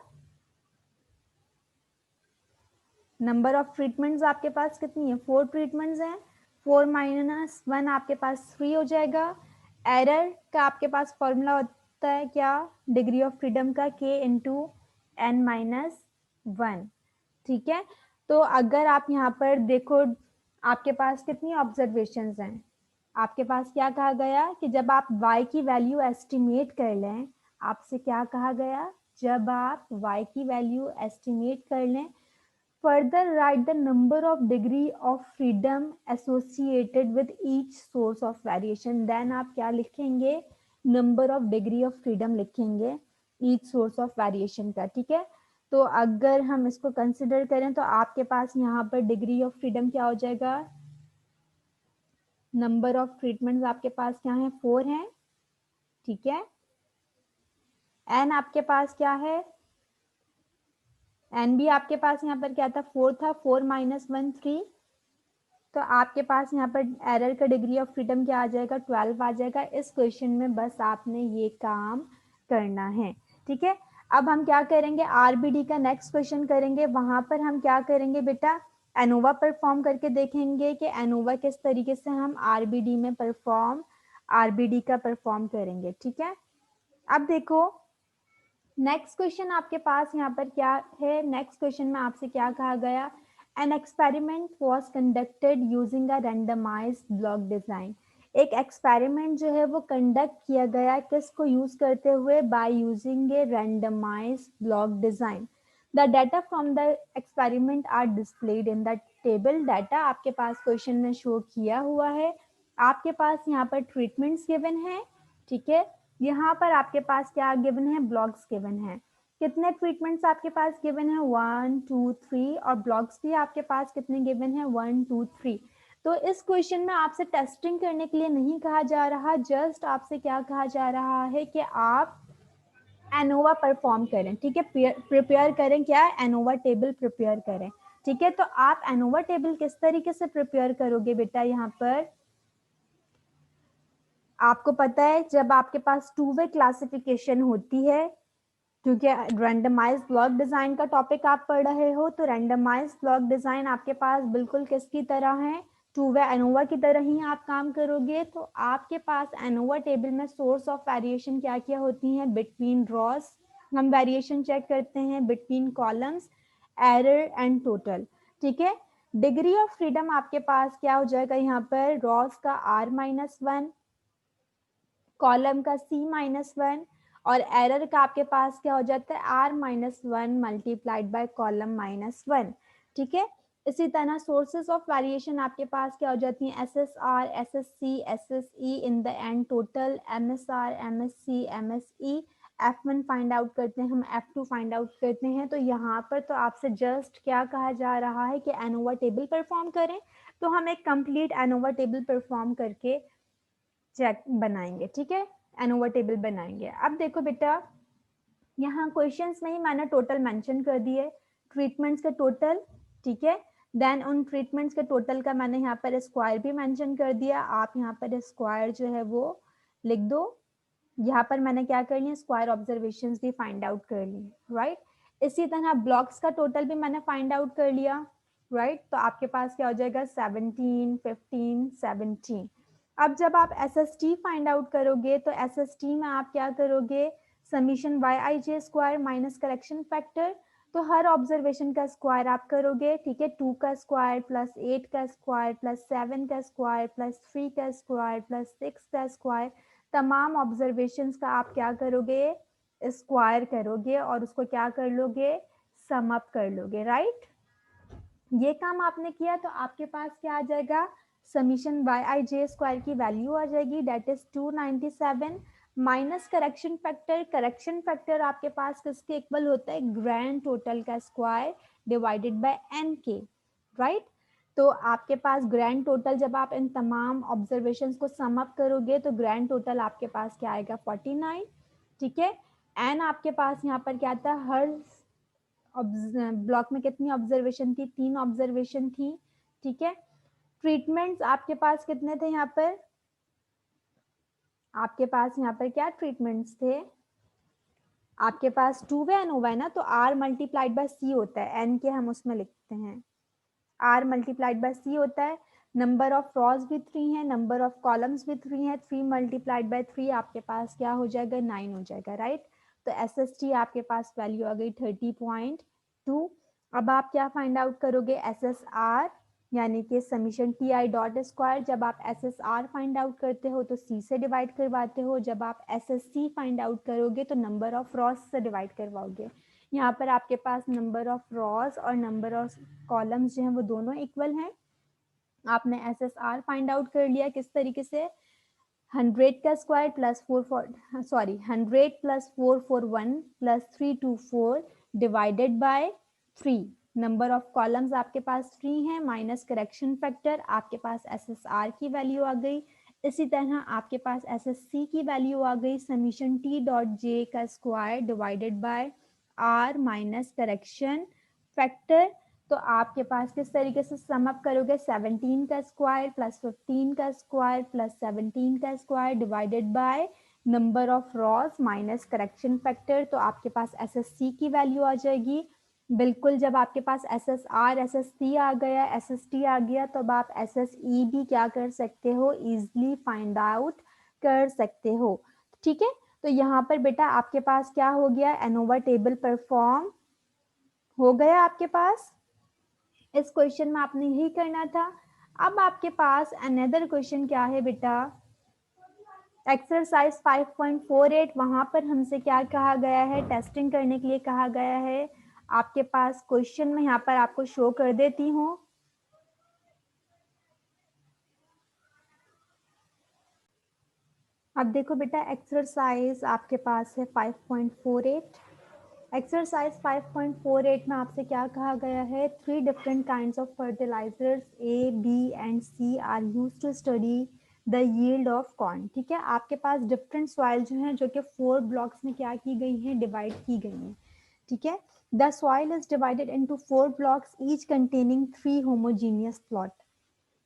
नंबर ऑफ ट्रीटमेंट्स आपके पास कितनी है, 4 ट्रीटमेंट्स हैं, 4 - 1 आपके पास 3 हो जाएगा। एरर का आपके पास फॉर्मूला होता है क्या, डिग्री ऑफ फ्रीडम का K/N-1, ठीक है। तो अगर आप यहाँ पर देखो, आपके पास कितनी ऑब्जर्वेशंस हैं, आपके पास क्या कहा गया कि जब आप y की वैल्यू एस्टिमेट कर लें, आपसे क्या कहा गया, जब आप y की वैल्यू एस्टिमेट कर लें, further write the number of degree of freedom associated with each source of variation, then आप क्या लिखेंगे, number of degree of freedom लिखेंगे each source of variation का, ठीक है। तो अगर हम इसको कंसिडर करें तो आपके पास यहाँ पर डिग्री ऑफ फ्रीडम क्या हो जाएगा, नंबर ऑफ ट्रीटमेंट्स आपके पास क्या है, 4 हैं, ठीक है। एन आपके पास क्या है, एन भी आपके पास यहाँ पर क्या था, 4 था, 4 - 1 3, तो आपके पास यहाँ पर एरर का डिग्री ऑफ फ्रीडम क्या आ जाएगा, 12 आ जाएगा। इस क्वेश्चन में बस आपने ये काम करना है, ठीक है। अब हम क्या करेंगे, आरबीडी का नेक्स्ट क्वेश्चन करेंगे, वहां पर हम क्या करेंगे बेटा, एनोवा परफॉर्म करके देखेंगे कि एनोवा किस तरीके से हम आरबीडी में परफॉर्म, आरबीडी का परफॉर्म करेंगे, ठीक है। अब देखो नेक्स्ट क्वेश्चन आपके पास यहाँ पर क्या है, नेक्स्ट क्वेश्चन में आपसे क्या कहा गया, an experiment was conducted using a randomized block design, एक एक्सपेरिमेंट जो है वो कंडक्ट किया गया किसको यूज करते हुए, by using a randomized block design, the data from the experiment are displayed in the table, data आपके पास क्वेश्चन में शो किया हुआ है, आपके पास यहाँ पर ट्रीटमेंट्स गिवन है, ठीक है। यहाँ पर आपके पास क्या गिवन है, ब्लॉक्स गिवन है, कितने ट्रीटमेंट्स आपके पास गिवन है, 1 2 3, और ब्लॉक्स भी आपके पास कितने गिवन है, 1 2 3। तो इस क्वेश्चन में आपसे टेस्टिंग करने के लिए नहीं कहा जा रहा, जस्ट आपसे क्या कहा जा रहा है कि आप एनोवा परफॉर्म करें, ठीक है, प्रिपेयर करें, क्या, एनोवा टेबल प्रिपेयर करें, ठीक है। तो आप एनोवा टेबल किस तरीके से प्रिपेयर करोगे बेटा, यहाँ पर आपको पता है जब आपके पास 2 वे क्लासिफिकेशन होती है, क्योंकि रैंडमाइज्ड ब्लॉक डिजाइन का टॉपिक आप पढ़ रहे हो, तो रैंडमाइज्ड ब्लॉक डिजाइन आपके पास बिल्कुल किसकी तरह है, 2 वे एनोवा की तरह ही आप काम करोगे। तो आपके पास एनोवा टेबल में सोर्स ऑफ वेरिएशन क्या क्या होती हैं, बिटवीन रॉस हम वेरिएशन चेक करते हैं, between columns error and total, ठीक है। डिग्री ऑफ फ्रीडम आपके पास क्या हो जाएगा, यहाँ पर रॉस का R-1, कॉलम का C-1, और एरर का आपके पास क्या हो जाता है, R-1 मल्टीप्लाइड बाय कॉलम -1, ठीक है। इसी तरह सोर्सेस ऑफ वेरिएशन आपके पास क्या हो जाती हैं, SSR, SSC, SSE, in the end total, MSR, MSC, MSE, F1 find out करते हैं हम, F2 फाइंड आउट करते हैं। तो यहाँ पर तो आपसे जस्ट क्या कहा जा रहा है कि एनोवा टेबल परफॉर्म करें, तो हम एक कंप्लीट एनोवा टेबल परफॉर्म करके चेक बनाएंगे, ठीक है, एनोवा टेबल बनाएंगे। अब देखो बेटा, यहाँ क्वेश्चंस में ही मैंने टोटल मेंशन कर दिए, ट्रीटमेंट्स का टोटल, ठीक है। देन उन ट्रीटमेंट्स के टोटल का मैंने यहाँ पर स्क्वायर भी मेंशन कर दिया, आप यहाँ पर स्क्वायर जो है वो लिख दो। यहाँ पर मैंने क्या कर लिया, स्क्वायर ऑब्जर्वेशंस भी फाइंड आउट कर लिए, राइट। इसी तरह ब्लॉक्स का टोटल भी मैंने फाइंड आउट कर लिया, राइट। तो आपके पास क्या हो जाएगा 17, 15, 17। अब जब आप SST फाइंड आउट करोगे तो SST में आप क्या करोगे, summation YIJ square minus correction factor. तो हर ऑब्जर्वेशन का स्क्वायर आप करोगे, ठीक है। 2 का स्क्वायर प्लस 8 का स्क्वायर प्लस 7 का स्क्वायर प्लस 3 का स्क्वायर प्लस 6 का स्क्वायर, तमाम ऑब्जर्वेशंस का आप क्या करोगे, स्क्वायर करोगे और उसको क्या कर लोगे, सम अप कर लोगे, राइट। ये काम आपने किया तो आपके पास क्या आ जाएगा, समीशन YIJ स्क्वायर की वैल्यू आ जाएगी, that is 297 minus correction factor. Correction factor आपके पास किसके इक्वल होता है, ग्रैंड टोटल का स्क्वायर डिवाइडेड बाय n के, राइट। तो आपके पास ग्रैंड टोटल, जब आप इन तमाम ऑब्जर्वेशंस को सम अप करोगे तो ग्रैंड टोटल आपके पास क्या आएगा 49, ठीक है। एन आपके पास यहाँ पर क्या था, हर ब्लॉक में कितनी ऑब्जर्वेशन थी, 3 ऑब्जर्वेशन थी, ठीक है। ट्रीटमेंट्स आपके पास कितने थे यहाँ पर, आपके पास यहाँ पर क्या ट्रीटमेंट्स थे, आपके पास 2 वे एनोवा है ना, तो R मल्टीप्लाइड बाय C होता है, N के हम उसमें लिखते हैं, R मल्टीप्लाइड बाय C होता है। नंबर ऑफ रॉज भी 3 है, नंबर ऑफ कॉलम्स भी 3 है, 3 मल्टीप्लाइड बाय 3 आपके पास क्या हो जाएगा 9 हो जाएगा, राइट। तो SST आपके पास वैल्यू आ गई 30.2। अब आप क्या फाइंड आउट करोगे, SSR यानी कि समीशन TI डॉट स्क्वायर। जब आप SSR फाइंड आउट करते हो तो C से डिवाइड करवाते हो, जब आप SSC फाइंड आउट करोगे तो नंबर ऑफ रॉज से डिवाइड करवाओगे। यहाँ पर आपके पास नंबर ऑफ रॉज और नंबर ऑफ कॉलम्स जो हैं वो दोनों इक्वल हैं। आपने SSR फाइंड आउट कर लिया किस तरीके से, 100 का square plus 100 plus 441 plus 324 divided by 3। Number of columns आपके पास 3 है माइनस करेक्शन फैक्टर, आपके पास SSR की वैल्यू आ गई। इसी तरह आपके पास SSC की वैल्यू आ गई, समीशन T डॉट J का square divided bye R minus correction factor. तो आपके पास किस तरीके से सम अप करोगे, 17 का स्क्वायर प्लस 15 का स्क्वायर प्लस 17 का square divided by number of rows minus correction factor. तो आपके पास SSC की वैल्यू आ जाएगी। बिल्कुल, जब आपके पास SSR SSC आ गया, SST आ गया, तो अब आप SSE भी क्या कर सकते हो, इजिली फाइंड आउट कर सकते हो, ठीक है। तो यहाँ पर बेटा आपके पास क्या हो गया, एनोवा टेबल परफॉर्म हो गया आपके पास। इस क्वेश्चन में आपने यही करना था। अब आपके पास अनदर क्वेश्चन क्या है बेटा, एक्सरसाइज 5.48। वहां पर हमसे क्या कहा गया है, टेस्टिंग करने के लिए कहा गया है। आपके पास क्वेश्चन में यहाँ पर आपको शो कर देती हूँ। अब देखो बेटा, एक्सरसाइज आपके पास है 5.48। एक्सरसाइज 5.48 में आपसे क्या कहा गया है, 3 different kinds of fertilizers A, B and C are used to study the yield of corn, ठीक है। आपके पास डिफरेंट सॉइल जो है, जो कि 4 ब्लॉक्स में क्या की गई हैं, डिवाइड की गई हैं, ठीक है। The soil is divided into 4 blocks each containing 3 homogeneous plot.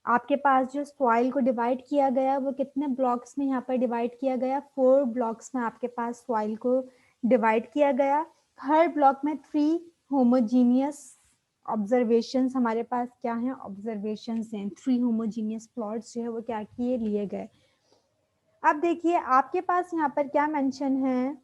आपके पास जो सॉइल को डिवाइड किया गया वो कितने ब्लॉक्स में यहाँ पर डिवाइड किया गया, 4 ब्लॉक्स में आपके पास सॉइल को डिवाइड किया गया। हर ब्लॉक में 3 होमोजीनियस ऑब्जर्वेशंस हमारे पास क्या हैं, ऑब्जर्वेशंस हैं, 3 होमोजीनियस प्लॉट्स जो है वो क्या किए, लिए गए। अब देखिए आपके पास यहाँ पर क्या मेंशन है,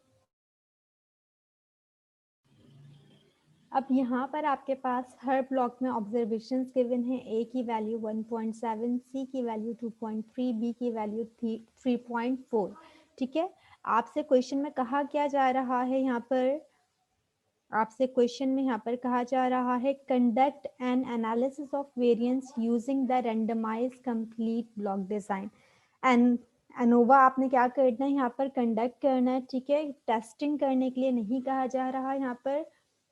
अब यहाँ पर आपके पास हर ब्लॉक में ऑब्जर्वेशंस गिवन है, ए की वैल्यू 1.7, सी की वैल्यू 2.3, बी की वैल्यू 3.4, ठीक है। आपसे क्वेश्चन में कहा क्या जा रहा है, यहाँ पर आपसे क्वेश्चन में यहाँ पर कहा जा रहा है, conduct an analysis of variance using the randomise complete block design. And ANOVA आपने क्या करना है, यहाँ पर कंडक्ट करना है, ठीक है। टेस्टिंग करने के लिए नहीं कहा जा रहा यहाँ पर,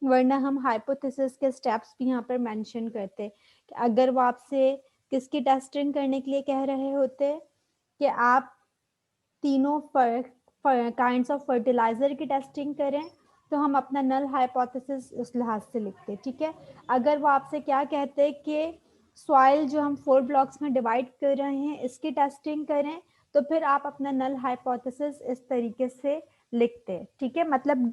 वरना हम हाइपोथेसिस के स्टेप्स भी यहाँ पर मेंशन करते। अगर वो आपसे किसकी टेस्टिंग करने के लिए कह रहे होते कि आप तीनों काइंड्स ऑफ फर्टिलाइजर की टेस्टिंग करें, तो हम अपना नल हाइपोथेसिस उस लिहाज से लिखते, ठीक है। अगर वो आपसे क्या कहते हैं कि सॉइल जो हम 4 ब्लॉक्स में डिवाइड कर रहे हैं इसकी टेस्टिंग करें, तो फिर आप अपना नल हाइपोथेसिस इस तरीके से लिखते, ठीक है। मतलब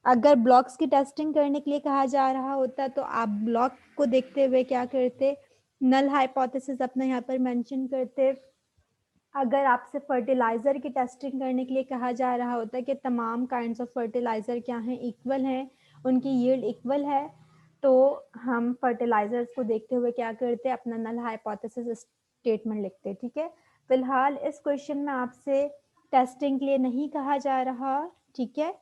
अगर ब्लॉक्स की टेस्टिंग करने के लिए कहा जा रहा होता तो आप ब्लॉक को देखते हुए क्या करते, नल हाइपोथेसिस अपना यहाँ पर मेंशन करते। अगर आपसे फर्टिलाइजर की टेस्टिंग करने के लिए कहा जा रहा होता कि तमाम काइंड्स ऑफ फर्टिलाइजर क्या हैं, इक्वल हैं, उनकी यील्ड इक्वल है, तो हम फर्टिलाइजर्स को देखते हुए क्या करते, अपना नल हाइपोथेसिस स्टेटमेंट लिखते। ठीक है, फिलहाल इस क्वेश्चन में आपसे टेस्टिंग के लिए नहीं कहा जा रहा। ठीक है,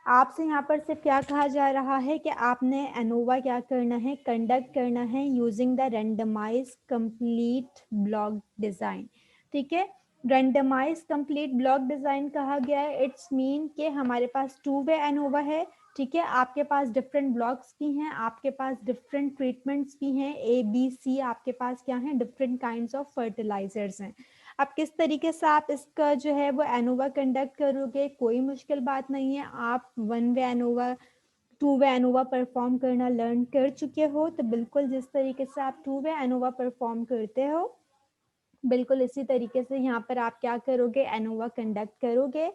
आपसे यहाँ पर सिर्फ क्या कहा जा रहा है कि आपने एनोवा क्या करना है, कंडक्ट करना है using the randomise complete block design. ठीक है, रेंडमाइज कंप्लीट ब्लॉक डिजाइन कहा गया है, इट्स मीन कि हमारे पास टू वे एनोवा है। ठीक है, आपके पास डिफरेंट ब्लॉक्स भी हैं, आपके पास डिफरेंट ट्रीटमेंट्स भी हैं, ए बी सी आपके पास क्या है, डिफरेंट काइंड्स ऑफ फर्टिलाइजर्स हैं। अब किस तरीके से आप इसका जो है वो एनोवा कंडक्ट करोगे, कोई मुश्किल बात नहीं है। आप one way ANOVA, two way ANOVA perform करना लर्न कर चुके हो, तो बिल्कुल जिस तरीके से आप टू वे एनोवा परफॉर्म करते हो, बिल्कुल इसी तरीके से यहाँ पर आप क्या करोगे, एनोवा कंडक्ट करोगे।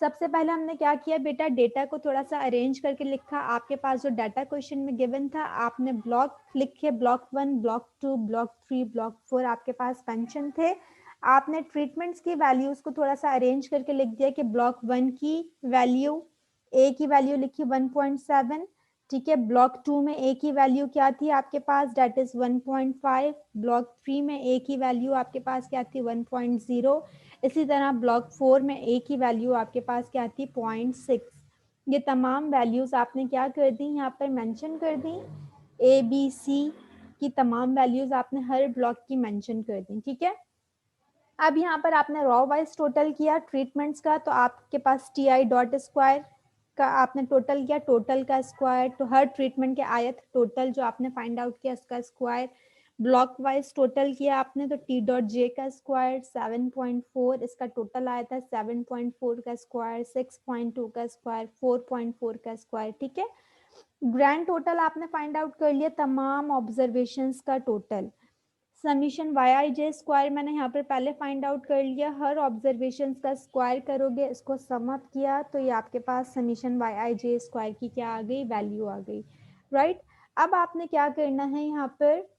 सबसे पहले हमने क्या किया बेटा, डेटा को थोड़ा सा अरेंज करके लिखा। आपके पास जो डाटा क्वेश्चन में गिवन था, आपने ब्लॉक लिखे, ब्लॉक 1, ब्लॉक 2, ब्लॉक 3, ब्लॉक 4 आपके पास मेंशन थे। आपने ट्रीटमेंट्स की वैल्यूज को थोड़ा सा अरेंज करके लिख दिया कि ब्लॉक 1 की वैल्यू, ए की वैल्यू लिखी 1.7। ठीक है, ब्लॉक 2 में ए की वैल्यू क्या थी आपके पास, डेट इज 1.5। ब्लॉक 3 में ए की वैल्यू आपके पास क्या थी, 1.0। इसी तरह ब्लॉक 4 में ए की वैल्यू आपके पास क्या थी, 0.6। ये तमाम वैल्यूज आपने क्या कर दी, यहाँ पर मेंशन कर दी। ए बी सी की तमाम वैल्यूज आपने हर ब्लॉक की मेंशन कर दी। ठीक है, अब यहाँ पर आपने रॉ वाइज टोटल किया ट्रीटमेंट्स का, तो आपके पास टी आई डॉट स्क्वायर का आपने टोटल किया, टोटल का स्क्वायर, तो हर ट्रीटमेंट के आयत टोटल जो आपने फाइंड आउट किया उसका स्क्वायर। ब्लॉक वाइज टोटल किया आपने, तो टी डॉट जे का स्क्वायर 7.4, इसका टोटल आया था 7.4 का स्क्वायर, 6.2 का स्क्वायर, 4.4 का स्क्वायर। ठीक है, ग्रैंड टोटल आपने फाइंड आउट कर लिया, तमाम ऑब्जर्वेशंस का टोटल। समीशन वाई आई जे स्क्वायर मैंने यहाँ पर पहले फाइंड आउट कर लिया, हर ऑब्जर्वेशन का स्क्वायर करोगे, इसको सम अप किया, तो ये आपके पास समीशन वाई आई जे स्क्वायर की क्या आ गई, वैल्यू आ गई। राइट, अब आपने क्या करना है, यहाँ पर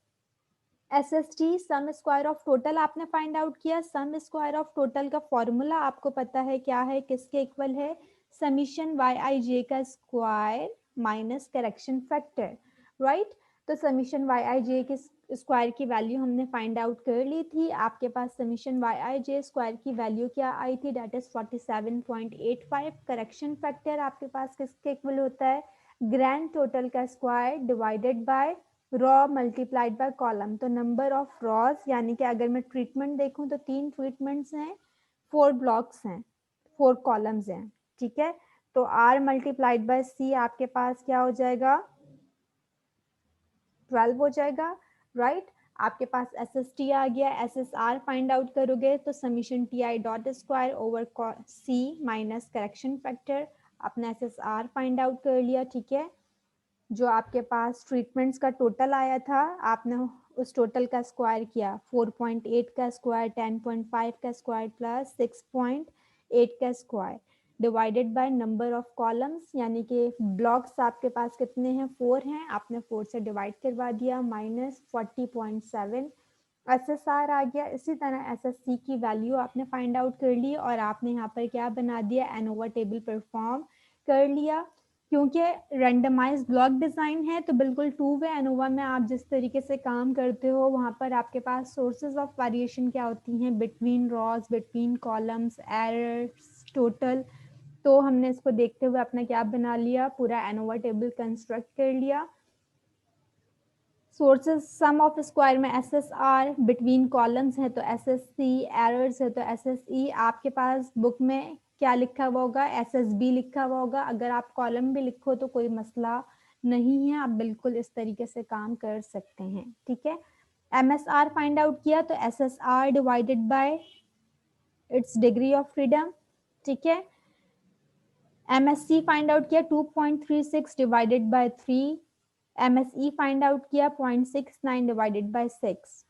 S S T sum square of total आपने फाइंड आउट किया। सम स्क्वायर ऑफ टोटल का फॉर्मूला आपको पता है क्या है, किसके इक्वल है, समीशन वाई आई जे का square minus correction factor. Right, तो समीशन वाई आई जे के स्क्वायर की वैल्यू हमने फाइंड आउट कर ली थी। आपके पास समीशन वाई आई जे स्क्वायर की वैल्यू क्या आई थी, डेट इज 47.85। करेक्शन फैक्टर आपके पास किसके इक्वल होता है, ग्रैंड टोटल का square divided bye raw multiplied by column. तो नंबर ऑफ रॉज, यानी कि अगर मैं ट्रीटमेंट देखूं तो 3 ट्रीटमेंट्स हैं, 4 ब्लॉक्स हैं, 4 कॉलम्स हैं। ठीक है, तो आर मल्टीप्लाइड बाय सी आपके पास क्या हो जाएगा, 12 हो जाएगा। राइट, आपके पास एस एस टी आ गया, S S R find out करोगे तो summation T I dot square over C minus correction factor, आपने S S R find out कर लिया। ठीक है, जो आपके पास ट्रीटमेंट्स का टोटल आया था, आपने उस टोटल का स्क्वायर किया, 4.8 का स्क्वायर, 10.5 का स्क्वायर प्लस 6.8 का square divided by number of columns, यानी कि ब्लॉक्स आपके पास कितने हैं, 4 हैं, आपने 4 से डिवाइड करवा दिया, माइनस 40.7 एस एस आर आ गया। इसी तरह एस एस सी की वैल्यू आपने फाइंड आउट कर ली और आपने यहाँ पर क्या बना दिया, एनोवा टेबल परफॉर्म कर लिया। क्योंकि रेंडमाइज ब्लॉक डिजाइन है, तो बिल्कुल टू वे एनोवा में आप जिस तरीके से काम करते हो, वहां पर आपके पास सोर्सेज ऑफ वेरिएशन क्या होती हैं, between rows, between columns, errors, total. तो हमने इसको देखते हुए अपना क्या बना लिया, पूरा एनोवा टेबल कंस्ट्रक्ट कर लिया। सोर्सेस सम ऑफ स्क्वायर में S S are, between columns है तो एस एस सी, एरर्स है तो एस एस ई। आपके पास बुक में क्या लिखा हुआ होगा, एस एस बी लिखा हुआ होगा। अगर आप कॉलम भी लिखो तो कोई मसला नहीं है, आप बिल्कुल इस तरीके से काम कर सकते हैं। ठीक है, M S R find out किया तो S S R divided by its degree of freedom. ठीक है, M S C find out किया 2.36 divided by 3, MSE find out किया 0.69 divided by 6,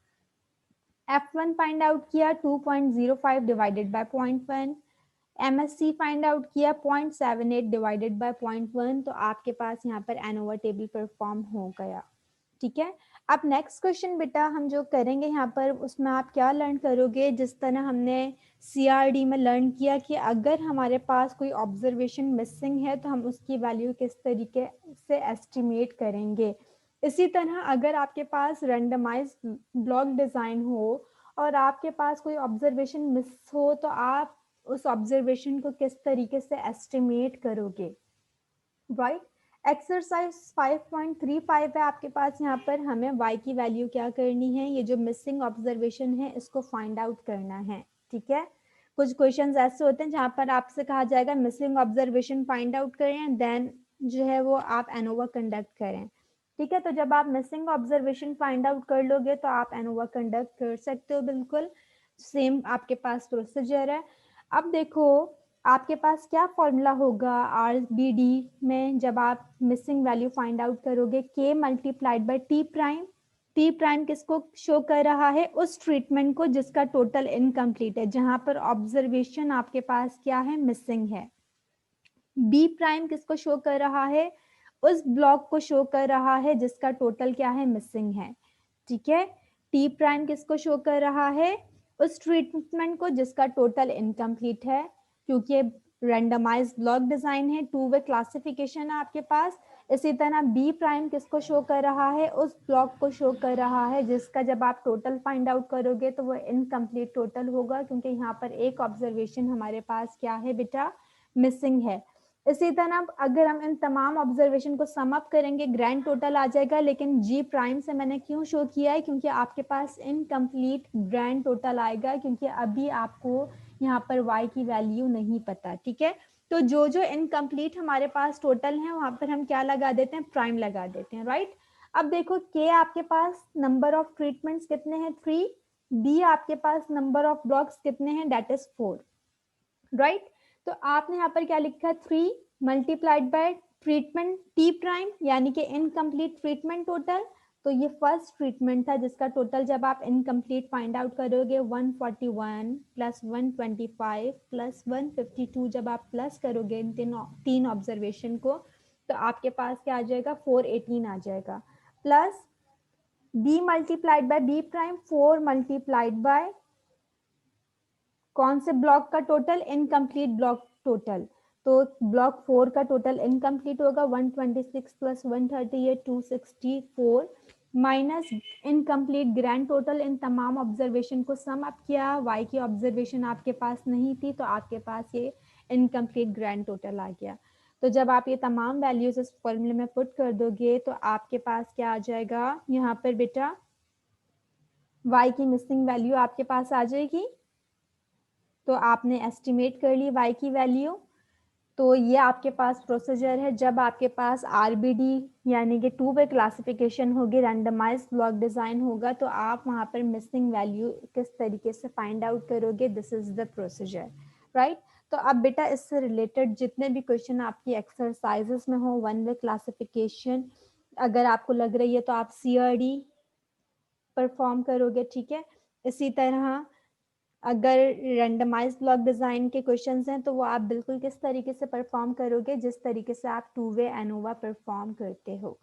F1 find out किया 2.05 divided by 0.1, MSC find out किया 0.78 divided by 0.1, तो आपके पास यहाँ पर एनोवा टेबल परफॉर्म हो गया। ठीक है, अब नेक्स्ट क्वेश्चन बेटा हम जो करेंगे यहाँ पर, उसमें आप क्या लर्न करोगे, जिस तरह हमने CRD में लर्न किया कि अगर हमारे पास कोई ऑब्जर्वेशन मिसिंग है तो हम उसकी वैल्यू किस तरीके से एस्टिमेट करेंगे। इसी तरह अगर आपके पास रेंडमाइज ब्लॉक डिजाइन हो और आपके पास कोई ऑब्जर्वेशन मिस हो तो आप उस ऑब्जर्वेशन को किस तरीके से एस्टिमेट करोगे, राइट। एक्सरसाइज 5.35 है आपके पास, यहाँ पर हमें y की वैल्यू क्या करनी है, ये जो मिसिंग ऑब्जर्वेशन है इसको फाइंड आउट करना है। ठीक है, कुछ क्वेश्चंस ऐसे होते हैं जहाँ पर आपसे कहा जाएगा मिसिंग ऑब्जर्वेशन फाइंड आउट करें, देन जो है वो आप एनोवा कंडक्ट करें। ठीक है, तो जब आप मिसिंग ऑब्जर्वेशन फाइंड आउट कर लोगे तो आप एनोवा कंडक्ट कर सकते हो, बिल्कुल सेम आपके पास प्रोसीजर है। अब देखो आपके पास क्या फॉर्मूला होगा RBD में, जब आप मिसिंग वैल्यू फाइंड आउट करोगे, K multiplied by T prime. T prime किसको शो कर रहा है, उस ट्रीटमेंट को जिसका टोटल इनकम्प्लीट है, जहां पर ऑब्जर्वेशन आपके पास क्या है, मिसिंग है। B प्राइम किसको शो कर रहा है, उस ब्लॉक को शो कर रहा है जिसका टोटल क्या है, मिसिंग है। ठीक है, T प्राइम किसको शो कर रहा है, उस ट्रीटमेंट को जिसका टोटल इनकम्प्लीट है, क्योंकि रेंडमाइज ब्लॉक डिजाइन है, 2 वे क्लासिफिकेशन है आपके पास। इसी तरह B प्राइम किसको शो कर रहा है, उस ब्लॉक को शो कर रहा है जिसका जब आप टोटल फाइंड आउट करोगे तो वो इनकम्प्लीट टोटल होगा, क्योंकि यहाँ पर एक ऑब्जर्वेशन हमारे पास क्या है बेटा, मिसिंग है। इसी तरह अगर हम इन तमाम ऑब्जर्वेशन को सम अप करेंगे ग्रैंड टोटल आ जाएगा, लेकिन G प्राइम से मैंने क्यों शो किया है, क्योंकि आपके पास इनकम्प्लीट ग्रैंड टोटल आएगा, क्योंकि अभी आपको यहाँ पर Y की वैल्यू नहीं पता। ठीक है, तो जो जो इनकम्प्लीट हमारे पास टोटल है वहां पर हम क्या लगा देते हैं, प्राइम लगा देते हैं, राइट। अब देखो K आपके पास नंबर ऑफ ट्रीटमेंट्स कितने हैं, 3। B आपके पास नंबर ऑफ ब्लॉक्स कितने हैं, दैट इज 4, राइट। तो आपने यहाँ पर क्या लिखा है, 3 multiplied by treatment T prime, यानी कि इनकम्प्लीट ट्रीटमेंट टोटल। तो ये फर्स्ट ट्रीटमेंट था जिसका टोटल जब आप इनकम्प्लीट फाइंड आउट करोगे 141 प्लस 125 प्लस 152, जब आप प्लस करोगे इन तीन ऑब्जर्वेशन को तो आपके पास क्या आ जाएगा, 418 आ जाएगा। Plus B multiplied by B prime, 4 multiplied by कौन से ब्लॉक का टोटल, इनकम्प्लीट ब्लॉक टोटल। तो ब्लॉक 4 का टोटल इनकम्प्लीट होगा 126 plus 138 264 minus incomplete grand total, इन तमाम ऑब्जर्वेशन को सम अप किया, Y की ऑब्जर्वेशन आपके पास नहीं थी तो आपके पास ये इनकम्प्लीट ग्रैंड टोटल आ गया। तो जब आप ये तमाम वैल्यूज इस फॉर्मूले में पुट कर दोगे तो आपके पास क्या आ जाएगा, यहाँ पर बेटा Y की मिसिंग वैल्यू आपके पास आ जाएगी। तो आपने एस्टिमेट कर ली Y की वैल्यू। तो ये आपके पास प्रोसीजर है, जब आपके पास RBD यानी कि 2 वे क्लासिफिकेशन होगी, रैंडमाइज्ड ब्लॉक डिजाइन होगा, तो आप वहां पर मिसिंग वैल्यू किस तरीके से फाइंड आउट करोगे, this is the procedure, right. तो अब बेटा इससे रिलेटेड जितने भी क्वेश्चन आपकी एक्सरसाइजेस में हो 1 वे क्लासिफिकेशन, अगर आपको लग रही है तो आप CRD परफॉर्म करोगे। ठीक है, इसी तरह अगर रेंडमाइज ब्लॉक डिजाइन के क्वेश्चंस हैं तो वो आप बिल्कुल किस तरीके से परफॉर्म करोगे, जिस तरीके से आप 2 वे एनोवा परफॉर्म करते हो।